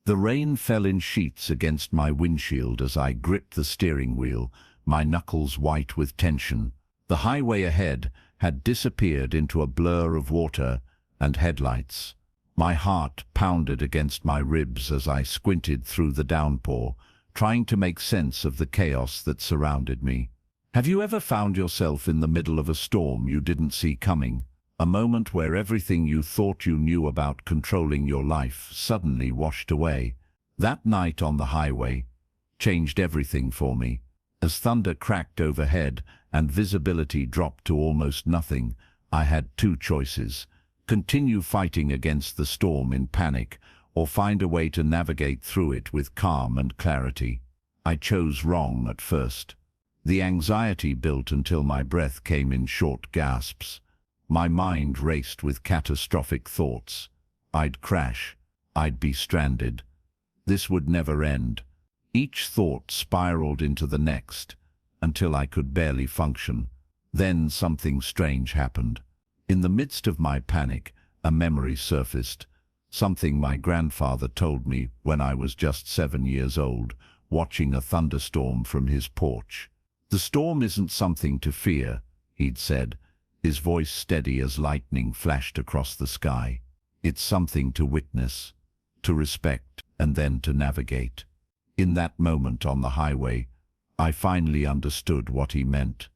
The rain fell in sheets against my windshield as I gripped the steering wheel, my knuckles white with tension. The highway ahead had disappeared into a blur of water and headlights. My heart pounded against my ribs as I squinted through the downpour, trying to make sense of the chaos that surrounded me. Have you ever found yourself in the middle of a storm you didn't see coming? A moment where everything you thought you knew about controlling your life suddenly washed away. That night on the highway changed everything for me. As thunder cracked overhead and visibility dropped to almost nothing, I had two choices: continue fighting against the storm in panic, or find a way to navigate through it with calm and clarity. I chose wrong at first. The anxiety built until my breath came in short gasps. My mind raced with catastrophic thoughts. I'd crash. I'd be stranded. This would never end. Each thought spiraled into the next, until I could barely function. Then something strange happened. In the midst of my panic, a memory surfaced. Something my grandfather told me when I was just 7 years old, watching a thunderstorm from his porch. "The storm isn't something to fear," he'd said, his voice steady as lightning flashed across the sky. "It's something to witness, to respect, and then to navigate." In that moment on the highway, I finally understood what he meant.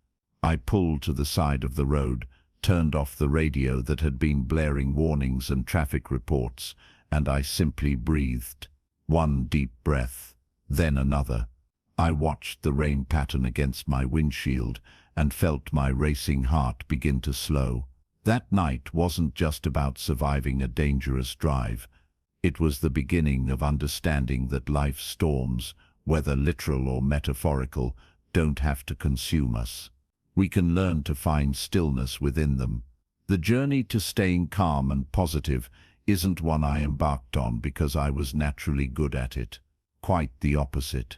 I pulled to the side of the road, turned off the radio that had been blaring warnings and traffic reports, and I simply breathed. One deep breath, then another. I watched the rain pattern against my windshield and felt my racing heart begin to slow. That night wasn't just about surviving a dangerous drive. It was the beginning of understanding that life's storms, whether literal or metaphorical, don't have to consume us. We can learn to find stillness within them. The journey to staying calm and positive isn't one I embarked on because I was naturally good at it. Quite the opposite.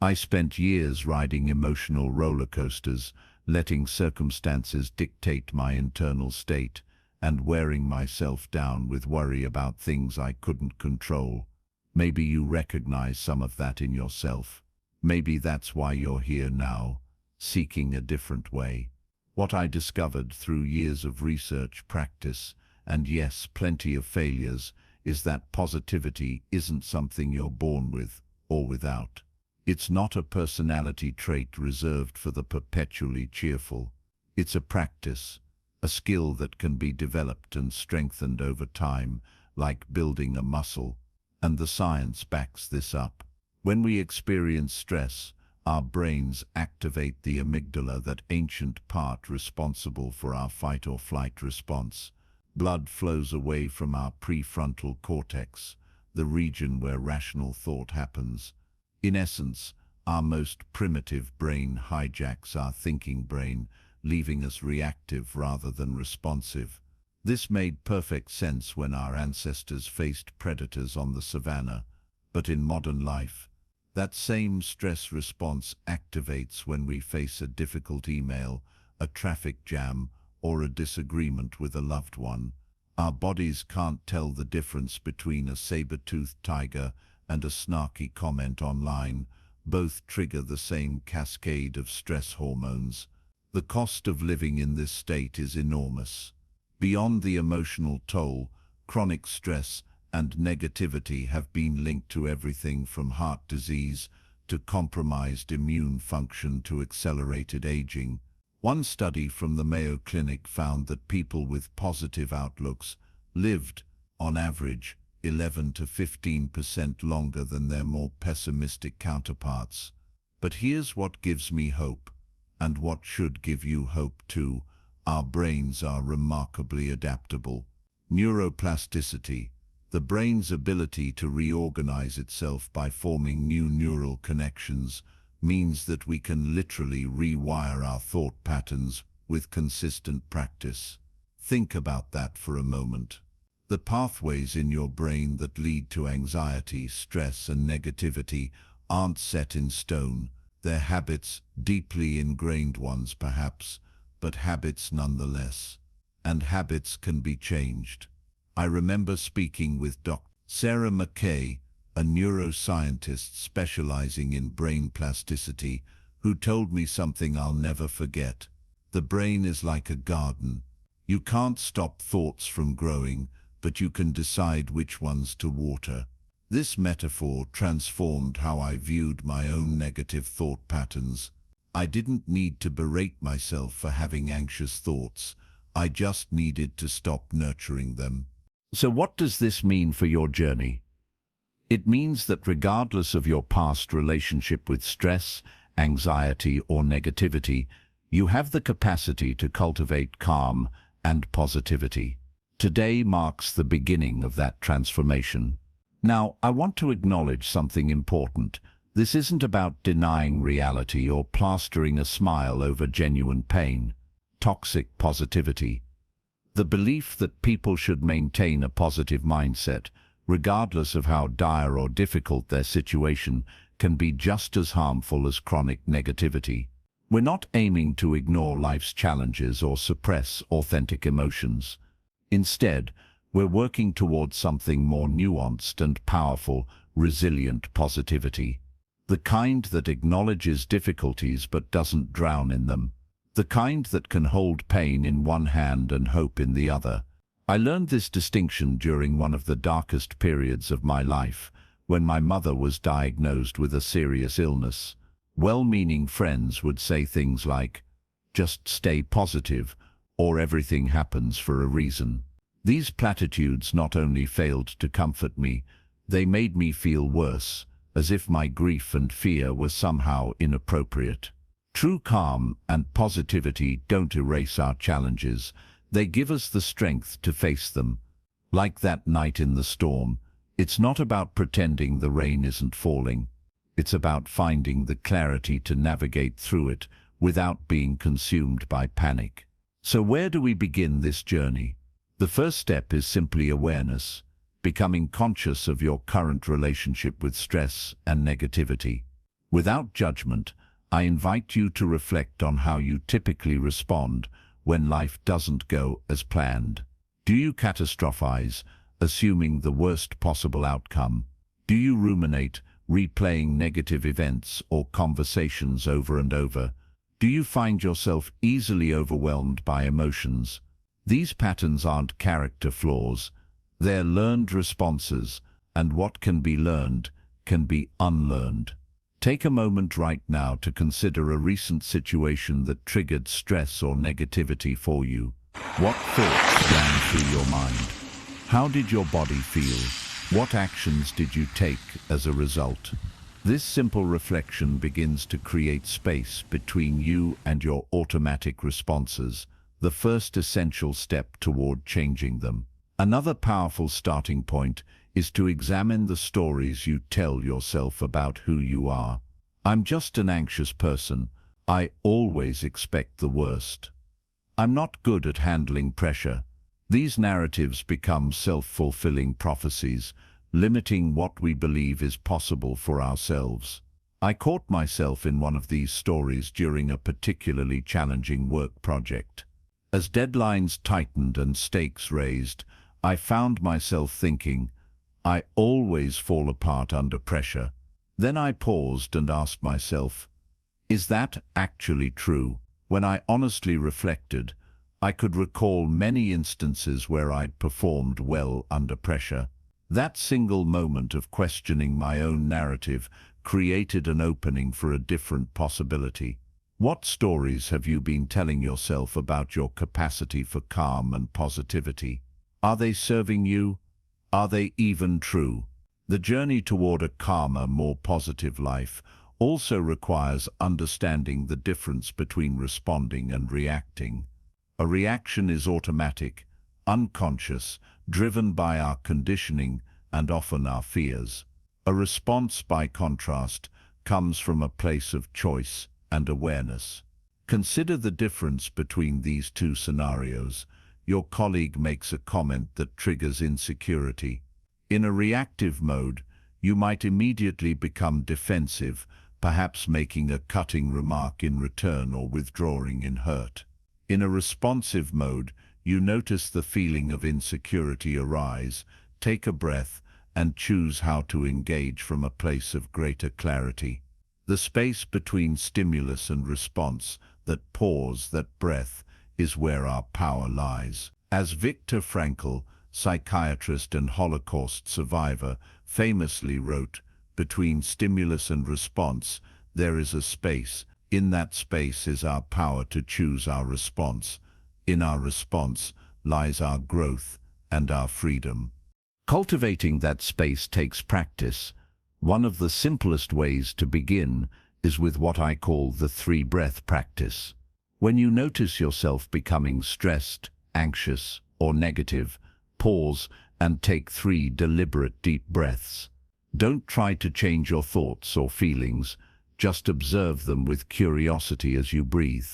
I spent years riding emotional roller coasters, letting circumstances dictate my internal state, and wearing myself down with worry about things I couldn't control. Maybe you recognize some of that in yourself. Maybe that's why you're here now, seeking a different way. What I discovered through years of research, practice, and yes, plenty of failures, is that positivity isn't something you're born with or without. It's not a personality trait reserved for the perpetually cheerful. It's a practice, a skill that can be developed and strengthened over time, like building a muscle, and the science backs this up. When we experience stress, our brains activate the amygdala, that ancient part responsible for our fight or flight response. Blood flows away from our prefrontal cortex, the region where rational thought happens. In essence, our most primitive brain hijacks our thinking brain, leaving us reactive rather than responsive. This made perfect sense when our ancestors faced predators on the savannah, but in modern life, that same stress response activates when we face a difficult email, a traffic jam, or a disagreement with a loved one. Our bodies can't tell the difference between a saber-toothed tiger and a snarky comment online. Both trigger the same cascade of stress hormones. The cost of living in this state is enormous. Beyond the emotional toll, chronic stress and negativity have been linked to everything from heart disease to compromised immune function to accelerated aging. One study from the Mayo Clinic found that people with positive outlooks lived, on average, 11 to 15% longer than their more pessimistic counterparts. But here's what gives me hope, and what should give you hope too. Our brains are remarkably adaptable. Neuroplasticity, the brain's ability to reorganize itself by forming new neural connections, means that we can literally rewire our thought patterns with consistent practice. Think about that for a moment. The pathways in your brain that lead to anxiety, stress, and negativity aren't set in stone. They're habits, deeply ingrained ones perhaps, but habits nonetheless. And habits can be changed. I remember speaking with Dr. Sarah McKay, a neuroscientist specializing in brain plasticity, who told me something I'll never forget. The brain is like a garden. You can't stop thoughts from growing, but you can decide which ones to water. This metaphor transformed how I viewed my own negative thought patterns. I didn't need to berate myself for having anxious thoughts. I just needed to stop nurturing them. So what does this mean for your journey? It means that regardless of your past relationship with stress, anxiety, or negativity, you have the capacity to cultivate calm and positivity. Today marks the beginning of that transformation. Now, I want to acknowledge something important. This isn't about denying reality or plastering a smile over genuine pain. Toxic positivity. The belief that people should maintain a positive mindset, regardless of how dire or difficult their situation, can be just as harmful as chronic negativity. We're not aiming to ignore life's challenges or suppress authentic emotions. Instead, we're working towards something more nuanced and powerful, resilient positivity. The kind that acknowledges difficulties but doesn't drown in them. The kind that can hold pain in one hand and hope in the other. I learned this distinction during one of the darkest periods of my life, when my mother was diagnosed with a serious illness. Well-meaning friends would say things like, "Just stay positive," or "Everything happens for a reason." These platitudes not only failed to comfort me, they made me feel worse, as if my grief and fear were somehow inappropriate. True calm and positivity don't erase our challenges. They give us the strength to face them. Like that night in the storm, it's not about pretending the rain isn't falling. It's about finding the clarity to navigate through it without being consumed by panic. So where do we begin this journey? The first step is simply awareness, becoming conscious of your current relationship with stress and negativity. Without judgment, I invite you to reflect on how you typically respond when life doesn't go as planned. Do you catastrophize, assuming the worst possible outcome? Do you ruminate, replaying negative events or conversations over and over? Do you find yourself easily overwhelmed by emotions? These patterns aren't character flaws. They're learned responses, and what can be learned can be unlearned. Take a moment right now to consider a recent situation that triggered stress or negativity for you. What thoughts ran through your mind? How did your body feel? What actions did you take as a result? This simple reflection begins to create space between you and your automatic responses, the first essential step toward changing them. Another powerful starting point is to examine the stories you tell yourself about who you are. I'm just an anxious person. I always expect the worst. I'm not good at handling pressure. These narratives become self-fulfilling prophecies, limiting what we believe is possible for ourselves. I caught myself in one of these stories during a particularly challenging work project. As deadlines tightened and stakes raised, I found myself thinking, I always fall apart under pressure. Then I paused and asked myself, is that actually true? When I honestly reflected, I could recall many instances where I'd performed well under pressure. That single moment of questioning my own narrative created an opening for a different possibility. What stories have you been telling yourself about your capacity for calm and positivity? Are they serving you? Are they even true? The journey toward a calmer, more positive life also requires understanding the difference between responding and reacting. A reaction is automatic, unconscious, driven by our conditioning and often our fears. A response, by contrast, comes from a place of choice and awareness. Consider the difference between these two scenarios. Your colleague makes a comment that triggers insecurity. In a reactive mode, you might immediately become defensive, perhaps making a cutting remark in return or withdrawing in hurt. In a responsive mode, you notice the feeling of insecurity arise, take a breath, and choose how to engage from a place of greater clarity. The space between stimulus and response, that pause, that breath, is where our power lies. As Viktor Frankl, psychiatrist and Holocaust survivor, famously wrote, "Between stimulus and response, there is a space. In that space is our power to choose our response. In our response lies our growth and our freedom." Cultivating that space takes practice. One of the simplest ways to begin is with what I call the 3-breath practice. When you notice yourself becoming stressed, anxious, or negative, pause and take 3 deliberate deep breaths. Don't try to change your thoughts or feelings, just observe them with curiosity as you breathe.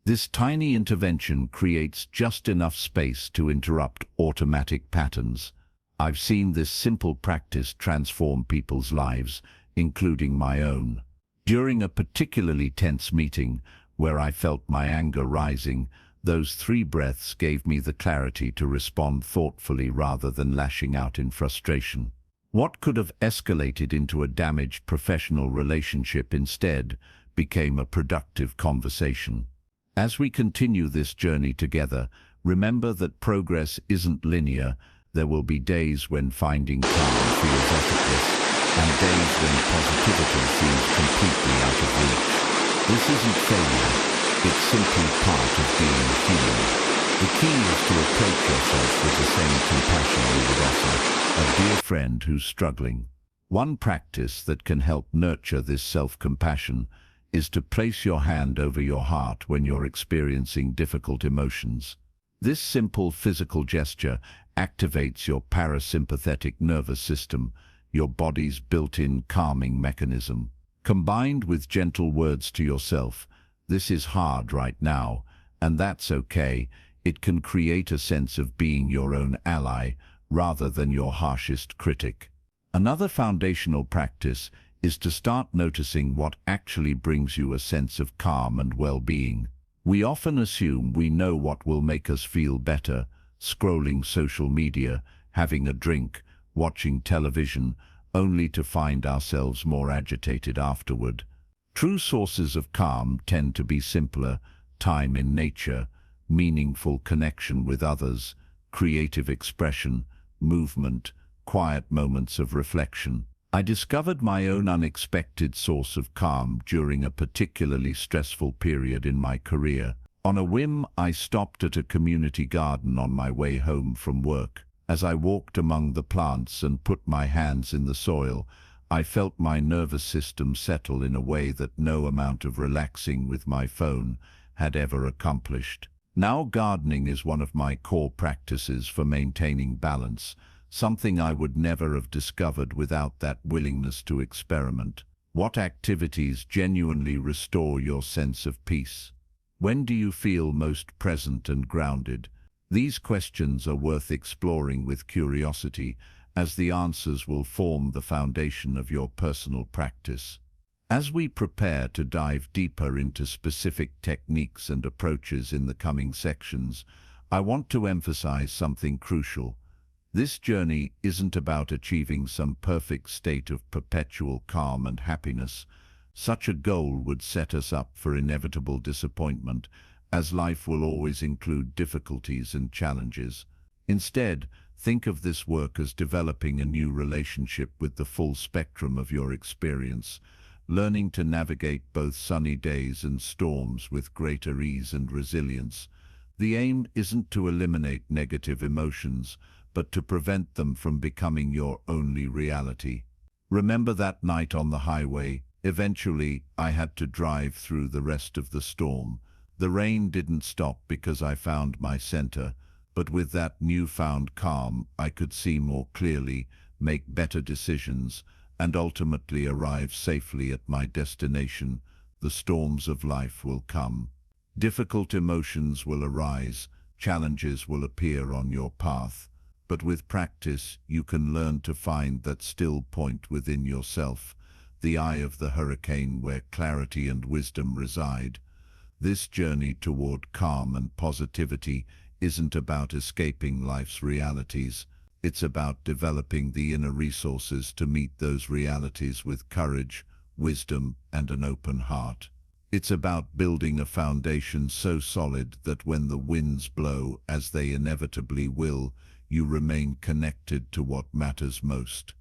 This tiny intervention creates just enough space to interrupt automatic patterns. I've seen this simple practice transform people's lives, including my own. During a particularly tense meeting, where I felt my anger rising, those 3 breaths gave me the clarity to respond thoughtfully rather than lashing out in frustration. What could have escalated into a damaged professional relationship instead became a productive conversation. As we continue this journey together, remember that progress isn't linear. There will be days when finding calm feels effortless, and days when positivity seems completely out of reach. This isn't failure, it's simply part of being human. The key is to approach yourself with the same compassion you would offer a dear friend who's struggling. One practice that can help nurture this self-compassion is to place your hand over your heart when you're experiencing difficult emotions. This simple physical gesture activates your parasympathetic nervous system, your body's built-in calming mechanism. Combined with gentle words to yourself, "This is hard right now, and that's okay," it can create a sense of being your own ally rather than your harshest critic. Another foundational practice is to start noticing what actually brings you a sense of calm and well-being. We often assume we know what will make us feel better: scrolling social media, having a drink, watching television, only to find ourselves more agitated afterward. True sources of calm tend to be simpler: time in nature, meaningful connection with others, creative expression, movement, quiet moments of reflection. I discovered my own unexpected source of calm during a particularly stressful period in my career. On a whim, I stopped at a community garden on my way home from work. As I walked among the plants and put my hands in the soil, I felt my nervous system settle in a way that no amount of relaxing with my phone had ever accomplished. Now gardening is one of my core practices for maintaining balance, something I would never have discovered without that willingness to experiment. What activities genuinely restore your sense of peace? When do you feel most present and grounded? These questions are worth exploring with curiosity, as the answers will form the foundation of your personal practice. As we prepare to dive deeper into specific techniques and approaches in the coming sections, I want to emphasize something crucial. This journey isn't about achieving some perfect state of perpetual calm and happiness. Such a goal would set us up for inevitable disappointment, as life will always include difficulties and challenges. Instead, think of this work as developing a new relationship with the full spectrum of your experience, learning to navigate both sunny days and storms with greater ease and resilience. The aim isn't to eliminate negative emotions, but to prevent them from becoming your only reality. Remember that night on the highway? Eventually, I had to drive through the rest of the storm. The rain didn't stop because I found my center, but with that newfound calm, I could see more clearly, make better decisions, and ultimately arrive safely at my destination. The storms of life will come. Difficult emotions will arise, challenges will appear on your path, but with practice you can learn to find that still point within yourself, the eye of the hurricane where clarity and wisdom reside. This journey toward calm and positivity isn't about escaping life's realities, It's about developing the inner resources to meet those realities with courage, wisdom, and an open heart. It's about building a foundation so solid that when the winds blow, as they inevitably will, you remain connected to what matters most.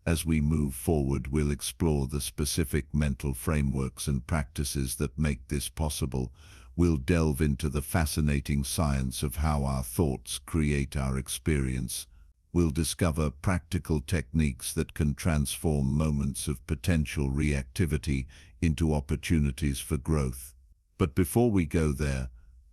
As we move forward, we'll explore the specific mental frameworks and practices that make this possible. We'll delve into the fascinating science of how our thoughts create our experience. We'll discover practical techniques that can transform moments of potential reactivity into opportunities for growth. But before we go there,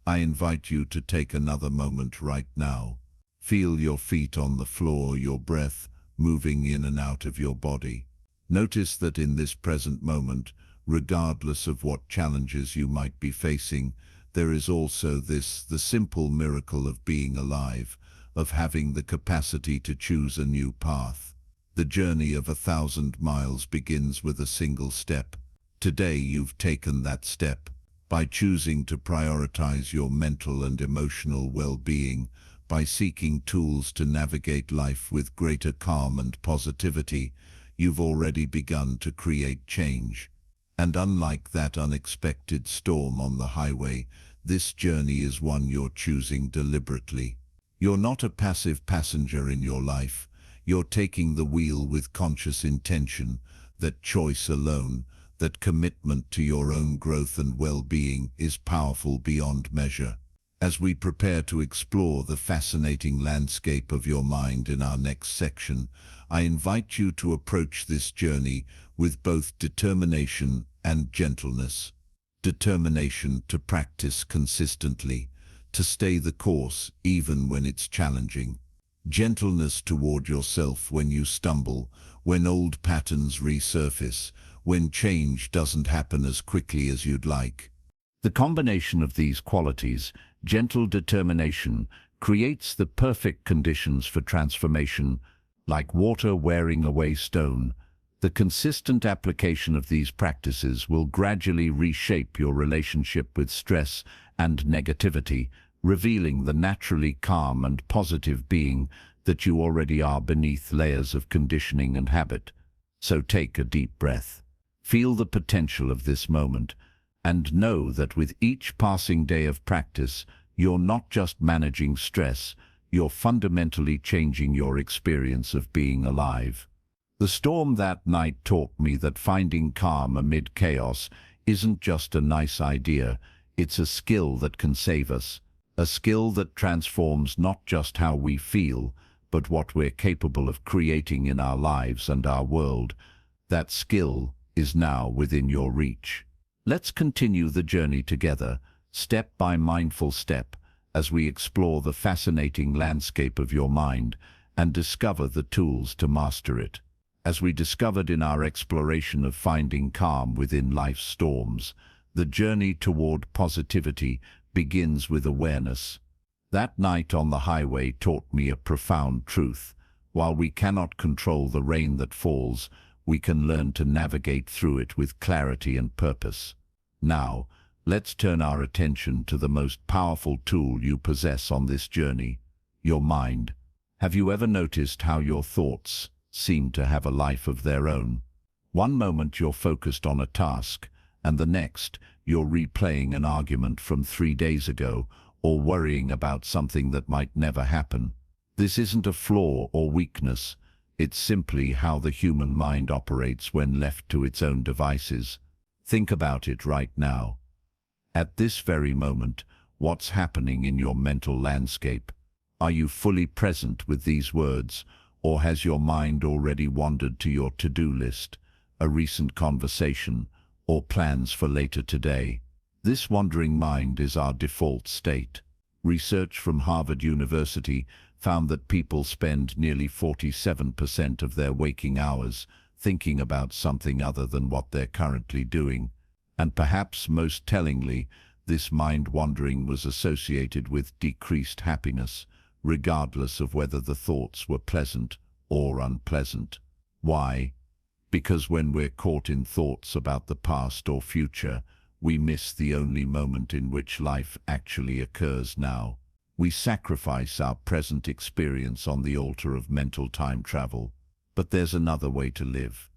I invite you to take another moment right now. Feel your feet on the floor, your breath moving in and out of your body. Notice that in this present moment, regardless of what challenges you might be facing, there is also the simple miracle of being alive, of having the capacity to choose a new path. The journey of 1,000 miles begins with a single step. Today you've taken that step. By choosing to prioritize your mental and emotional well-being, by seeking tools to navigate life with greater calm and positivity, you've already begun to create change. And unlike that unexpected storm on the highway, this journey is one you're choosing deliberately. You're not a passive passenger in your life. You're taking the wheel with conscious intention. That choice alone, that commitment to your own growth and well-being is powerful beyond measure. As we prepare to explore the fascinating landscape of your mind in our next section, I invite you to approach this journey with both determination and gentleness. Determination to practice consistently, to stay the course even when it's challenging. Gentleness toward yourself when you stumble, when old patterns resurface, when change doesn't happen as quickly as you'd like. The combination of these qualities, gentle determination, creates the perfect conditions for transformation, like water wearing away stone. The consistent application of these practices will gradually reshape your relationship with stress and negativity, revealing the naturally calm and positive being that you already are beneath layers of conditioning and habit. So take a deep breath. Feel the potential of this moment, and know that with each passing day of practice, you're not just managing stress, you're fundamentally changing your experience of being alive. The storm that night taught me that finding calm amid chaos isn't just a nice idea, it's a skill that can save us. A skill that transforms not just how we feel, but what we're capable of creating in our lives and our world. That skill is now within your reach. Let's continue the journey together, step by mindful step, as we explore the fascinating landscape of your mind and discover the tools to master it. As we discovered in our exploration of finding calm within life's storms, the journey toward positivity begins with awareness. That night on the highway taught me a profound truth. While we cannot control the rain that falls, we can learn to navigate through it with clarity and purpose. Now, let's turn our attention to the most powerful tool you possess on this journey, your mind. Have you ever noticed how your thoughts seem to have a life of their own? One moment you're focused on a task, and the next you're replaying an argument from 3 days ago or worrying about something that might never happen. This isn't a flaw or weakness. It's simply how the human mind operates when left to its own devices. Think about it right now. At this very moment, what's happening in your mental landscape? Are you fully present with these words, or has your mind already wandered to your to-do list, a recent conversation, or plans for later today? This wandering mind is our default state. Research from Harvard University found that people spend nearly 47% of their waking hours thinking about something other than what they're currently doing. And perhaps most tellingly, this mind-wandering was associated with decreased happiness, regardless of whether the thoughts were pleasant or unpleasant. Why? Because when we're caught in thoughts about the past or future, we miss the only moment in which life actually occurs now. We sacrifice our present experience on the altar of mental time travel. But there's another way to live.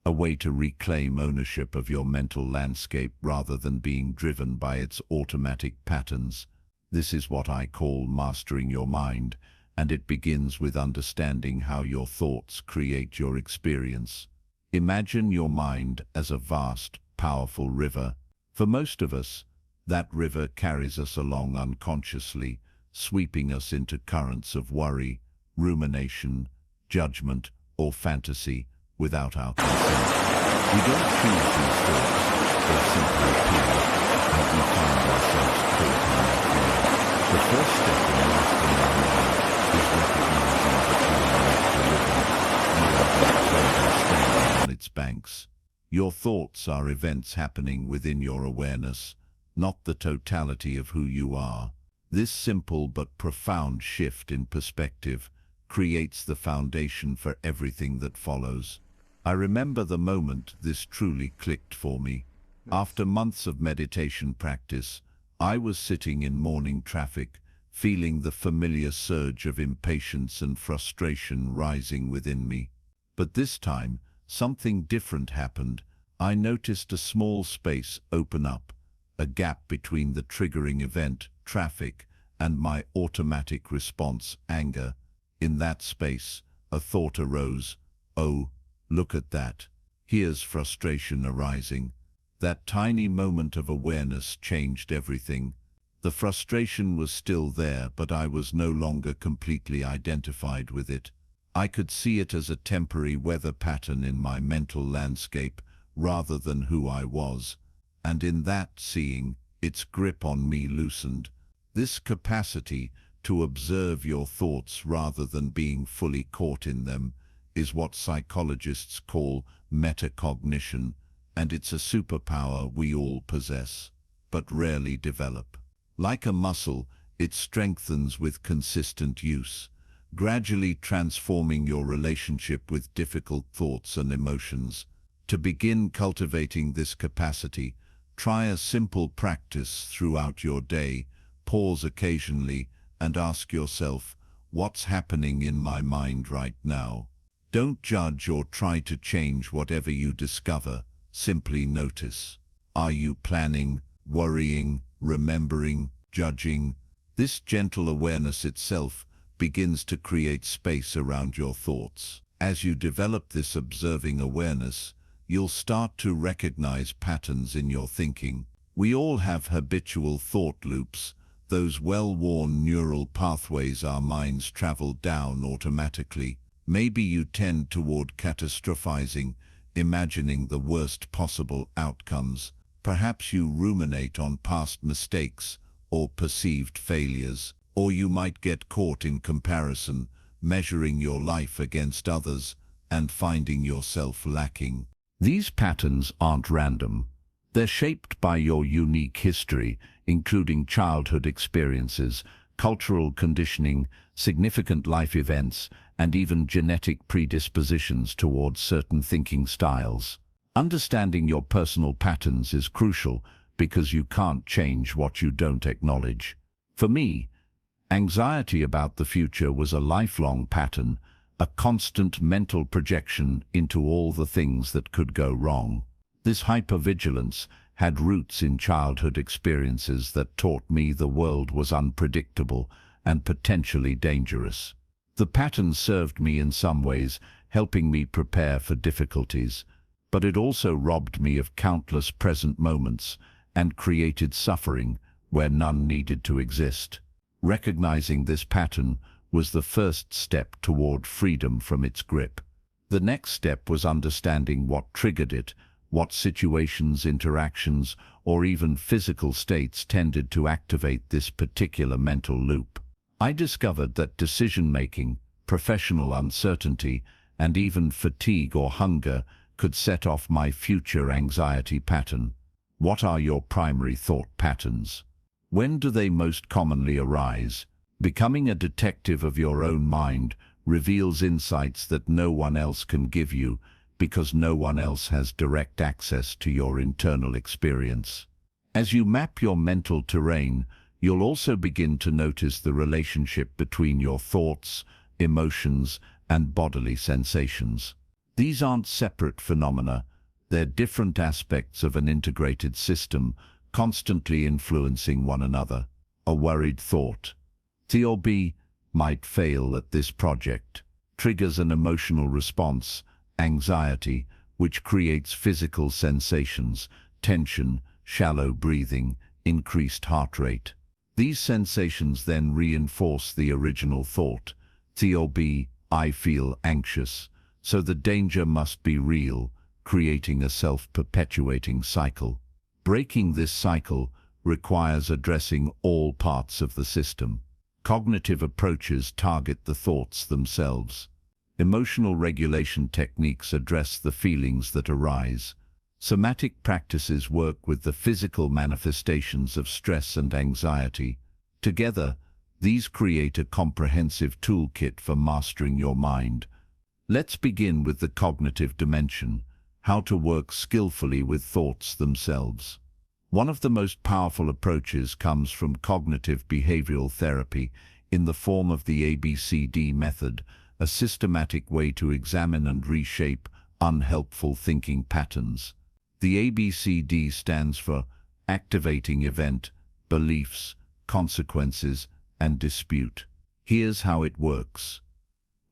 A way to reclaim ownership of your mental landscape rather than being driven by its automatic patterns. This is what I call mastering your mind, and it begins with understanding how your thoughts create your experience. Imagine your mind as a vast, powerful river. For most of us, that river carries us along unconsciously, sweeping us into currents of worry, rumination, judgment, or fantasy without our consent. We don't choose these thoughts, they simply appear, and we find ourselves caught in that flow. The first step in mastering our mind is recognizing that you are not the river, you are the observer standing on its banks. Your thoughts are events happening within your awareness, not the totality of who you are. This simple but profound shift in perspective creates the foundation for everything that follows. I remember the moment this truly clicked for me. After months of meditation practice, I was sitting in morning traffic, feeling the familiar surge of impatience and frustration rising within me. But this time, something different happened. I noticed a small space open up, a gap between the triggering event, traffic, and my automatic response, anger. In that space, a thought arose. Oh, look at that. Here's frustration arising. That tiny moment of awareness changed everything. The frustration was still there, but I was no longer completely identified with it. I could see it as a temporary weather pattern in my mental landscape, rather than who I was. And in that seeing, its grip on me loosened. This capacity to observe your thoughts rather than being fully caught in them is what psychologists call metacognition, and it's a superpower we all possess, but rarely develop. Like a muscle, it strengthens with consistent use, gradually transforming your relationship with difficult thoughts and emotions. To begin cultivating this capacity, try a simple practice throughout your day. Pause occasionally and ask yourself, what's happening in my mind right now? Don't judge or try to change whatever you discover, simply notice. Are you planning, worrying, remembering, judging? This gentle awareness itself begins to create space around your thoughts. As you develop this observing awareness, you'll start to recognize patterns in your thinking. We all have habitual thought loops, those well-worn neural pathways our minds travel down automatically. Maybe you tend toward catastrophizing, imagining the worst possible outcomes. Perhaps you ruminate on past mistakes or perceived failures, or you might get caught in comparison, measuring your life against others and finding yourself lacking. These patterns aren't random. They're shaped by your unique history, including childhood experiences, cultural conditioning, significant life events, and even genetic predispositions towards certain thinking styles. Understanding your personal patterns is crucial because you can't change what you don't acknowledge. For me, anxiety about the future was a lifelong pattern, a constant mental projection into all the things that could go wrong. This hypervigilance had roots in childhood experiences that taught me the world was unpredictable and potentially dangerous. The pattern served me in some ways, helping me prepare for difficulties, but it also robbed me of countless present moments and created suffering where none needed to exist. Recognizing this pattern was the first step toward freedom from its grip. The next step was understanding what triggered it, what situations, interactions, or even physical states tended to activate this particular mental loop. I discovered that decision-making, professional uncertainty, and even fatigue or hunger could set off my future anxiety pattern. What are your primary thought patterns? When do they most commonly arise? Becoming a detective of your own mind reveals insights that no one else can give you, because no one else has direct access to your internal experience. As you map your mental terrain, You'll also begin to notice the relationship between your thoughts, emotions, and bodily sensations. These aren't separate phenomena, they're different aspects of an integrated system, constantly influencing one another. A worried thought, Theo B, might fail at this project, triggers an emotional response, anxiety, which creates physical sensations, tension, shallow breathing, increased heart rate. These sensations then reinforce the original thought, Theo B, I feel anxious, so the danger must be real, creating a self-perpetuating cycle. Breaking this cycle requires addressing all parts of the system. Cognitive approaches target the thoughts themselves. Emotional regulation techniques address the feelings that arise. Somatic practices work with the physical manifestations of stress and anxiety. Together, these create a comprehensive toolkit for mastering your mind. Let's begin with the cognitive dimension, how to work skillfully with thoughts themselves. One of the most powerful approaches comes from cognitive behavioral therapy in the form of the ABCD method, a systematic way to examine and reshape unhelpful thinking patterns. The ABCD stands for activating event, beliefs, consequences, and dispute. Here's how it works.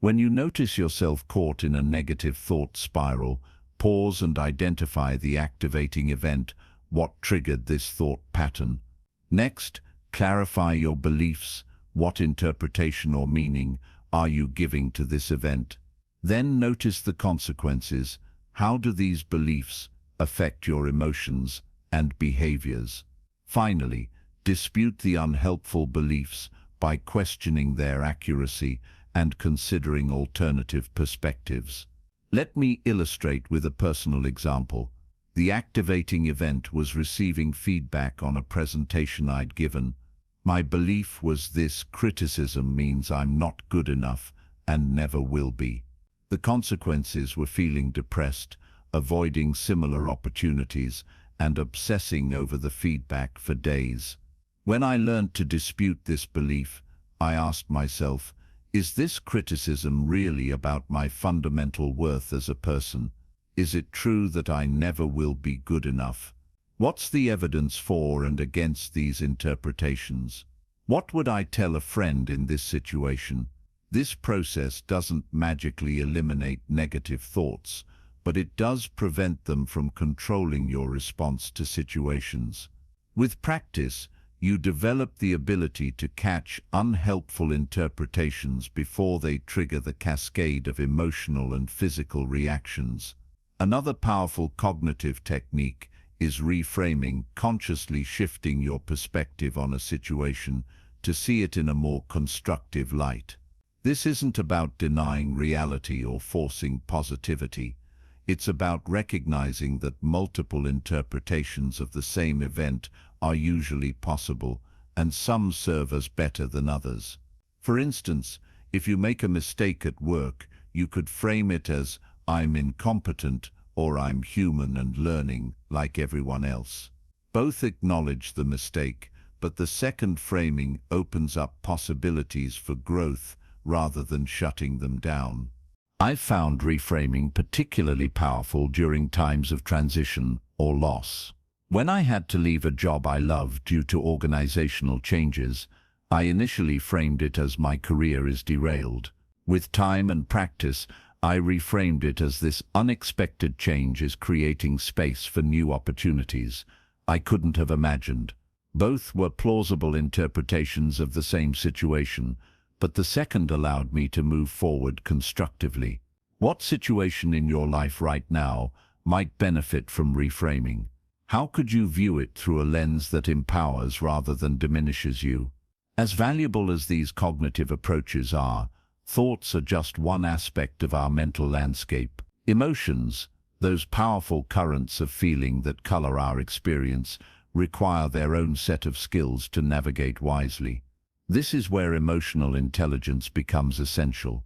When you notice yourself caught in a negative thought spiral, pause and identify the activating event, what triggered this thought pattern. Next, clarify your beliefs, what interpretation or meaning are you giving to this event. Then notice the consequences. How do these beliefs affect your emotions and behaviors? Finally, dispute the unhelpful beliefs by questioning their accuracy and considering alternative perspectives. Let me illustrate with a personal example. The activating event was receiving feedback on a presentation I'd given. My belief was this criticism means I'm not good enough and never will be. The consequences were feeling depressed, avoiding similar opportunities, and obsessing over the feedback for days. When I learned to dispute this belief, I asked myself, is this criticism really about my fundamental worth as a person? Is it true that I never will be good enough? What's the evidence for and against these interpretations? What would I tell a friend in this situation? This process doesn't magically eliminate negative thoughts, but it does prevent them from controlling your response to situations. With practice, you develop the ability to catch unhelpful interpretations before they trigger the cascade of emotional and physical reactions. Another powerful cognitive technique is reframing, consciously shifting your perspective on a situation to see it in a more constructive light. This isn't about denying reality or forcing positivity. It's about recognizing that multiple interpretations of the same event are usually possible, and some serve us better than others. For instance, if you make a mistake at work, you could frame it as, I'm incompetent, or I'm human and learning like everyone else. Both acknowledge the mistake, but the second framing opens up possibilities for growth rather than shutting them down. I've found reframing particularly powerful during times of transition or loss. When I had to leave a job I loved due to organizational changes, I initially framed it as my career is derailed. With time and practice, I reframed it as this unexpected change is creating space for new opportunities I couldn't have imagined. Both were plausible interpretations of the same situation, but the second allowed me to move forward constructively. What situation in your life right now might benefit from reframing? How could you view it through a lens that empowers rather than diminishes you? As valuable as these cognitive approaches are, thoughts are just one aspect of our mental landscape. Emotions, those powerful currents of feeling that color our experience, require their own set of skills to navigate wisely. This is where emotional intelligence becomes essential.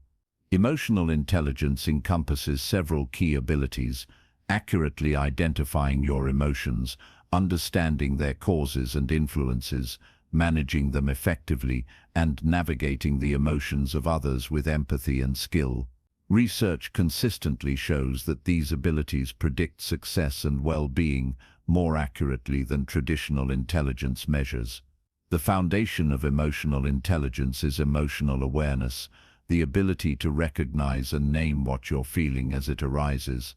Emotional intelligence encompasses several key abilities: accurately identifying your emotions, understanding their causes and influences, managing them effectively, and navigating the emotions of others with empathy and skill. Research consistently shows that these abilities predict success and well-being more accurately than traditional intelligence measures. The foundation of emotional intelligence is emotional awareness, the ability to recognize and name what you're feeling as it arises.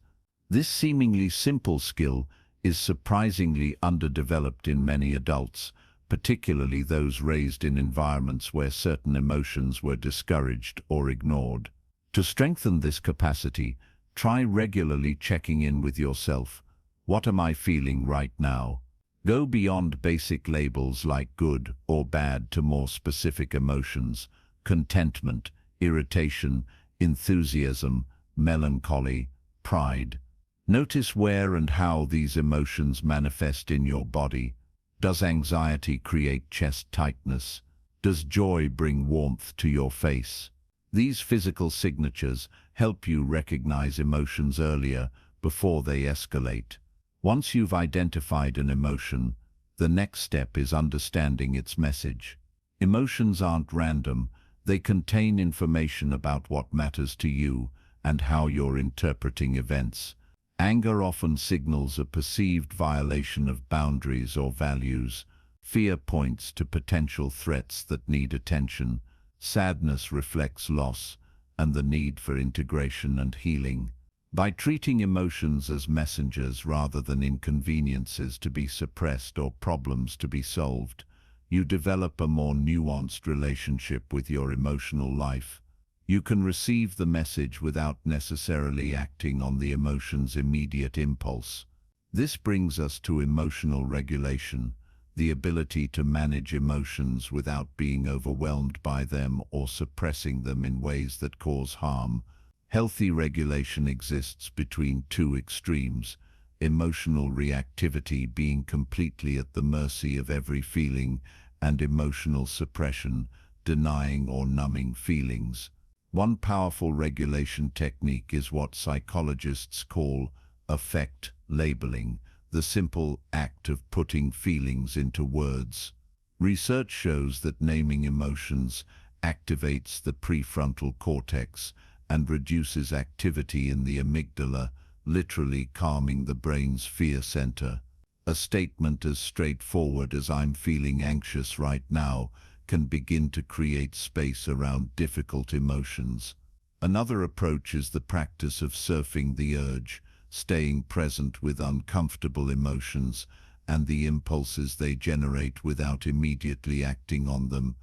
This seemingly simple skill is surprisingly underdeveloped in many adults, particularly those raised in environments where certain emotions were discouraged or ignored. To strengthen this capacity, try regularly checking in with yourself. What am I feeling right now? Go beyond basic labels like good or bad to more specific emotions: contentment, irritation, enthusiasm, melancholy, pride. Notice where and how these emotions manifest in your body. Does anxiety create chest tightness? Does joy bring warmth to your face? These physical signatures help you recognize emotions earlier, before they escalate. Once you've identified an emotion, the next step is understanding its message. Emotions aren't random, they contain information about what matters to you and how you're interpreting events. Anger often signals a perceived violation of boundaries or values. Fear points to potential threats that need attention. Sadness reflects loss and the need for integration and healing. By treating emotions as messengers rather than inconveniences to be suppressed or problems to be solved, you develop a more nuanced relationship with your emotional life. You can receive the message without necessarily acting on the emotion's immediate impulse. This brings us to emotional regulation, the ability to manage emotions without being overwhelmed by them or suppressing them in ways that cause harm. Healthy regulation exists between two extremes: emotional reactivity, being completely at the mercy of every feeling, and emotional suppression, denying or numbing feelings. One powerful regulation technique is what psychologists call affect labeling, the simple act of putting feelings into words. Research shows that naming emotions activates the prefrontal cortex and reduces activity in the amygdala, literally calming the brain's fear center. A statement as straightforward as "I'm feeling anxious right now" can begin to create space around difficult emotions. Another approach is the practice of surfing the urge, staying present with uncomfortable emotions and the impulses they generate without immediately acting on them.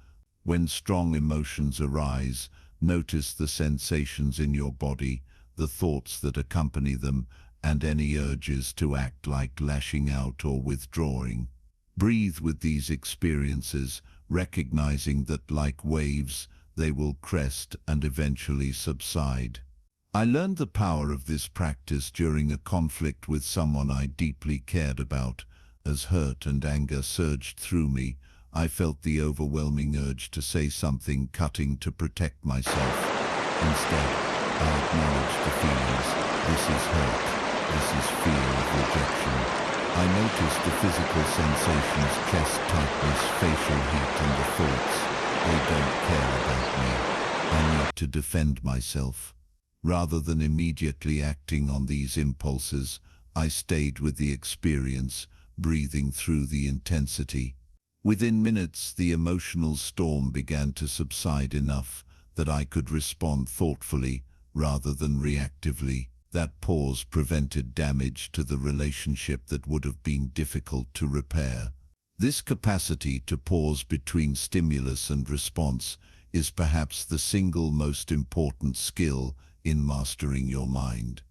When strong emotions arise, notice the sensations in your body, the thoughts that accompany them, and any urges to act, like lashing out or withdrawing. Breathe with these experiences, recognizing that, like waves, they will crest and eventually subside. I learned the power of this practice during a conflict with someone I deeply cared about. As hurt and anger surged through me, I felt the overwhelming urge to say something cutting to protect myself. Instead, I acknowledged the feelings. This is hurt. This is fear of rejection. I noticed the physical sensations: chest tightness, facial heat, and the thoughts: they don't care about me. I need to defend myself. Rather than immediately acting on these impulses, I stayed with the experience, breathing through the intensity. Within minutes, the emotional storm began to subside enough that I could respond thoughtfully rather than reactively. That pause prevented damage to the relationship that would have been difficult to repair. This capacity to pause between stimulus and response is perhaps the single most important skill in mastering your mind.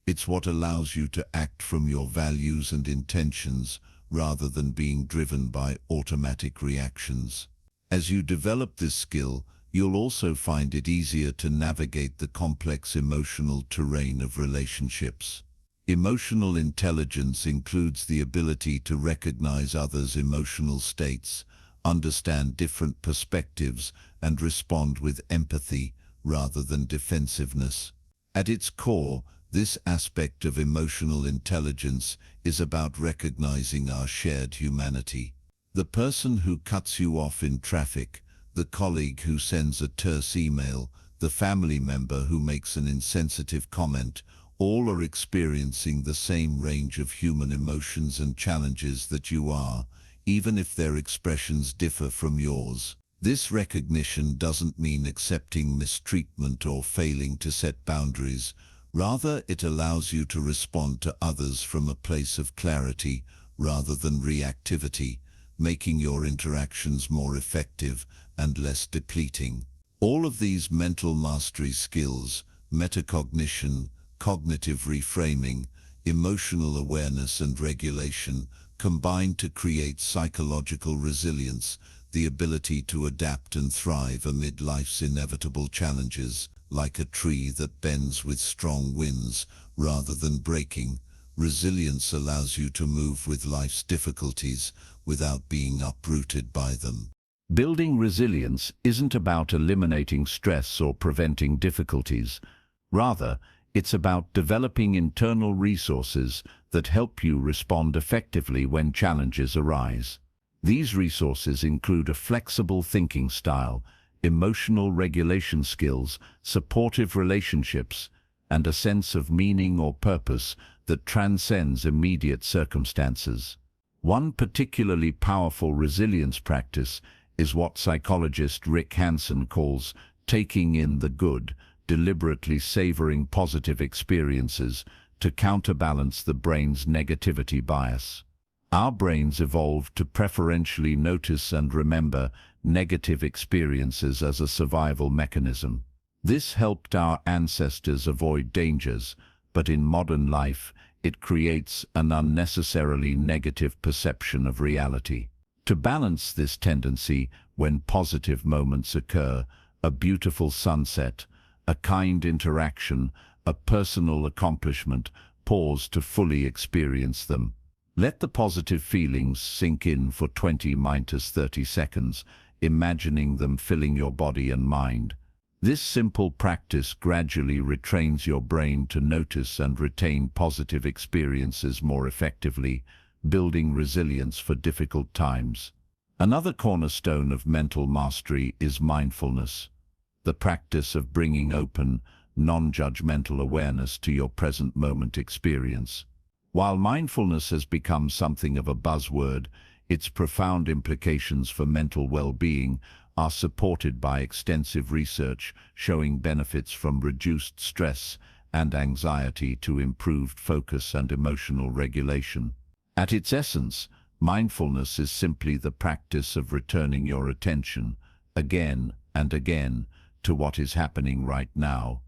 It's what allows you to act from your values and intentions rather than being driven by automatic reactions. As you develop this skill, you'll also find it easier to navigate the complex emotional terrain of relationships. Emotional intelligence includes the ability to recognize others' emotional states, understand different perspectives, and respond with empathy rather than defensiveness. At its core, this aspect of emotional intelligence is about recognizing our shared humanity. The person who cuts you off in traffic, the colleague who sends a terse email, the family member who makes an insensitive comment, all are experiencing the same range of human emotions and challenges that you are, even if their expressions differ from yours. This recognition doesn't mean accepting mistreatment or failing to set boundaries. Rather, it allows you to respond to others from a place of clarity rather than reactivity, making your interactions more effective and less depleting. All of these mental mastery skills, metacognition, cognitive reframing, emotional awareness and regulation, combine to create psychological resilience, the ability to adapt and thrive amid life's inevitable challenges. Like a tree that bends with strong winds rather than breaking, resilience allows you to move with life's difficulties without being uprooted by them. Building resilience isn't about eliminating stress or preventing difficulties. Rather, it's about developing internal resources that help you respond effectively when challenges arise. These resources include a flexible thinking style, emotional regulation skills, supportive relationships, and a sense of meaning or purpose that transcends immediate circumstances. One particularly powerful resilience practice is what psychologist Rick Hanson calls taking in the good, deliberately savoring positive experiences to counterbalance the brain's negativity bias. Our brains evolved to preferentially notice and remember negative experiences as a survival mechanism. This helped our ancestors avoid dangers, but in modern life, it creates an unnecessarily negative perception of reality. To balance this tendency, when positive moments occur, a beautiful sunset, a kind interaction, a personal accomplishment, pause to fully experience them. Let the positive feelings sink in for 20–30 seconds, imagining them filling your body and mind. This simple practice gradually retrains your brain to notice and retain positive experiences more effectively, building resilience for difficult times. Another cornerstone of mental mastery is mindfulness, the practice of bringing open, non-judgmental awareness to your present moment experience. While mindfulness has become something of a buzzword, its profound implications for mental well-being are supported by extensive research showing benefits from reduced stress and anxiety to improved focus and emotional regulation. At its essence, mindfulness is simply the practice of returning your attention, again and again, to what is happening right now.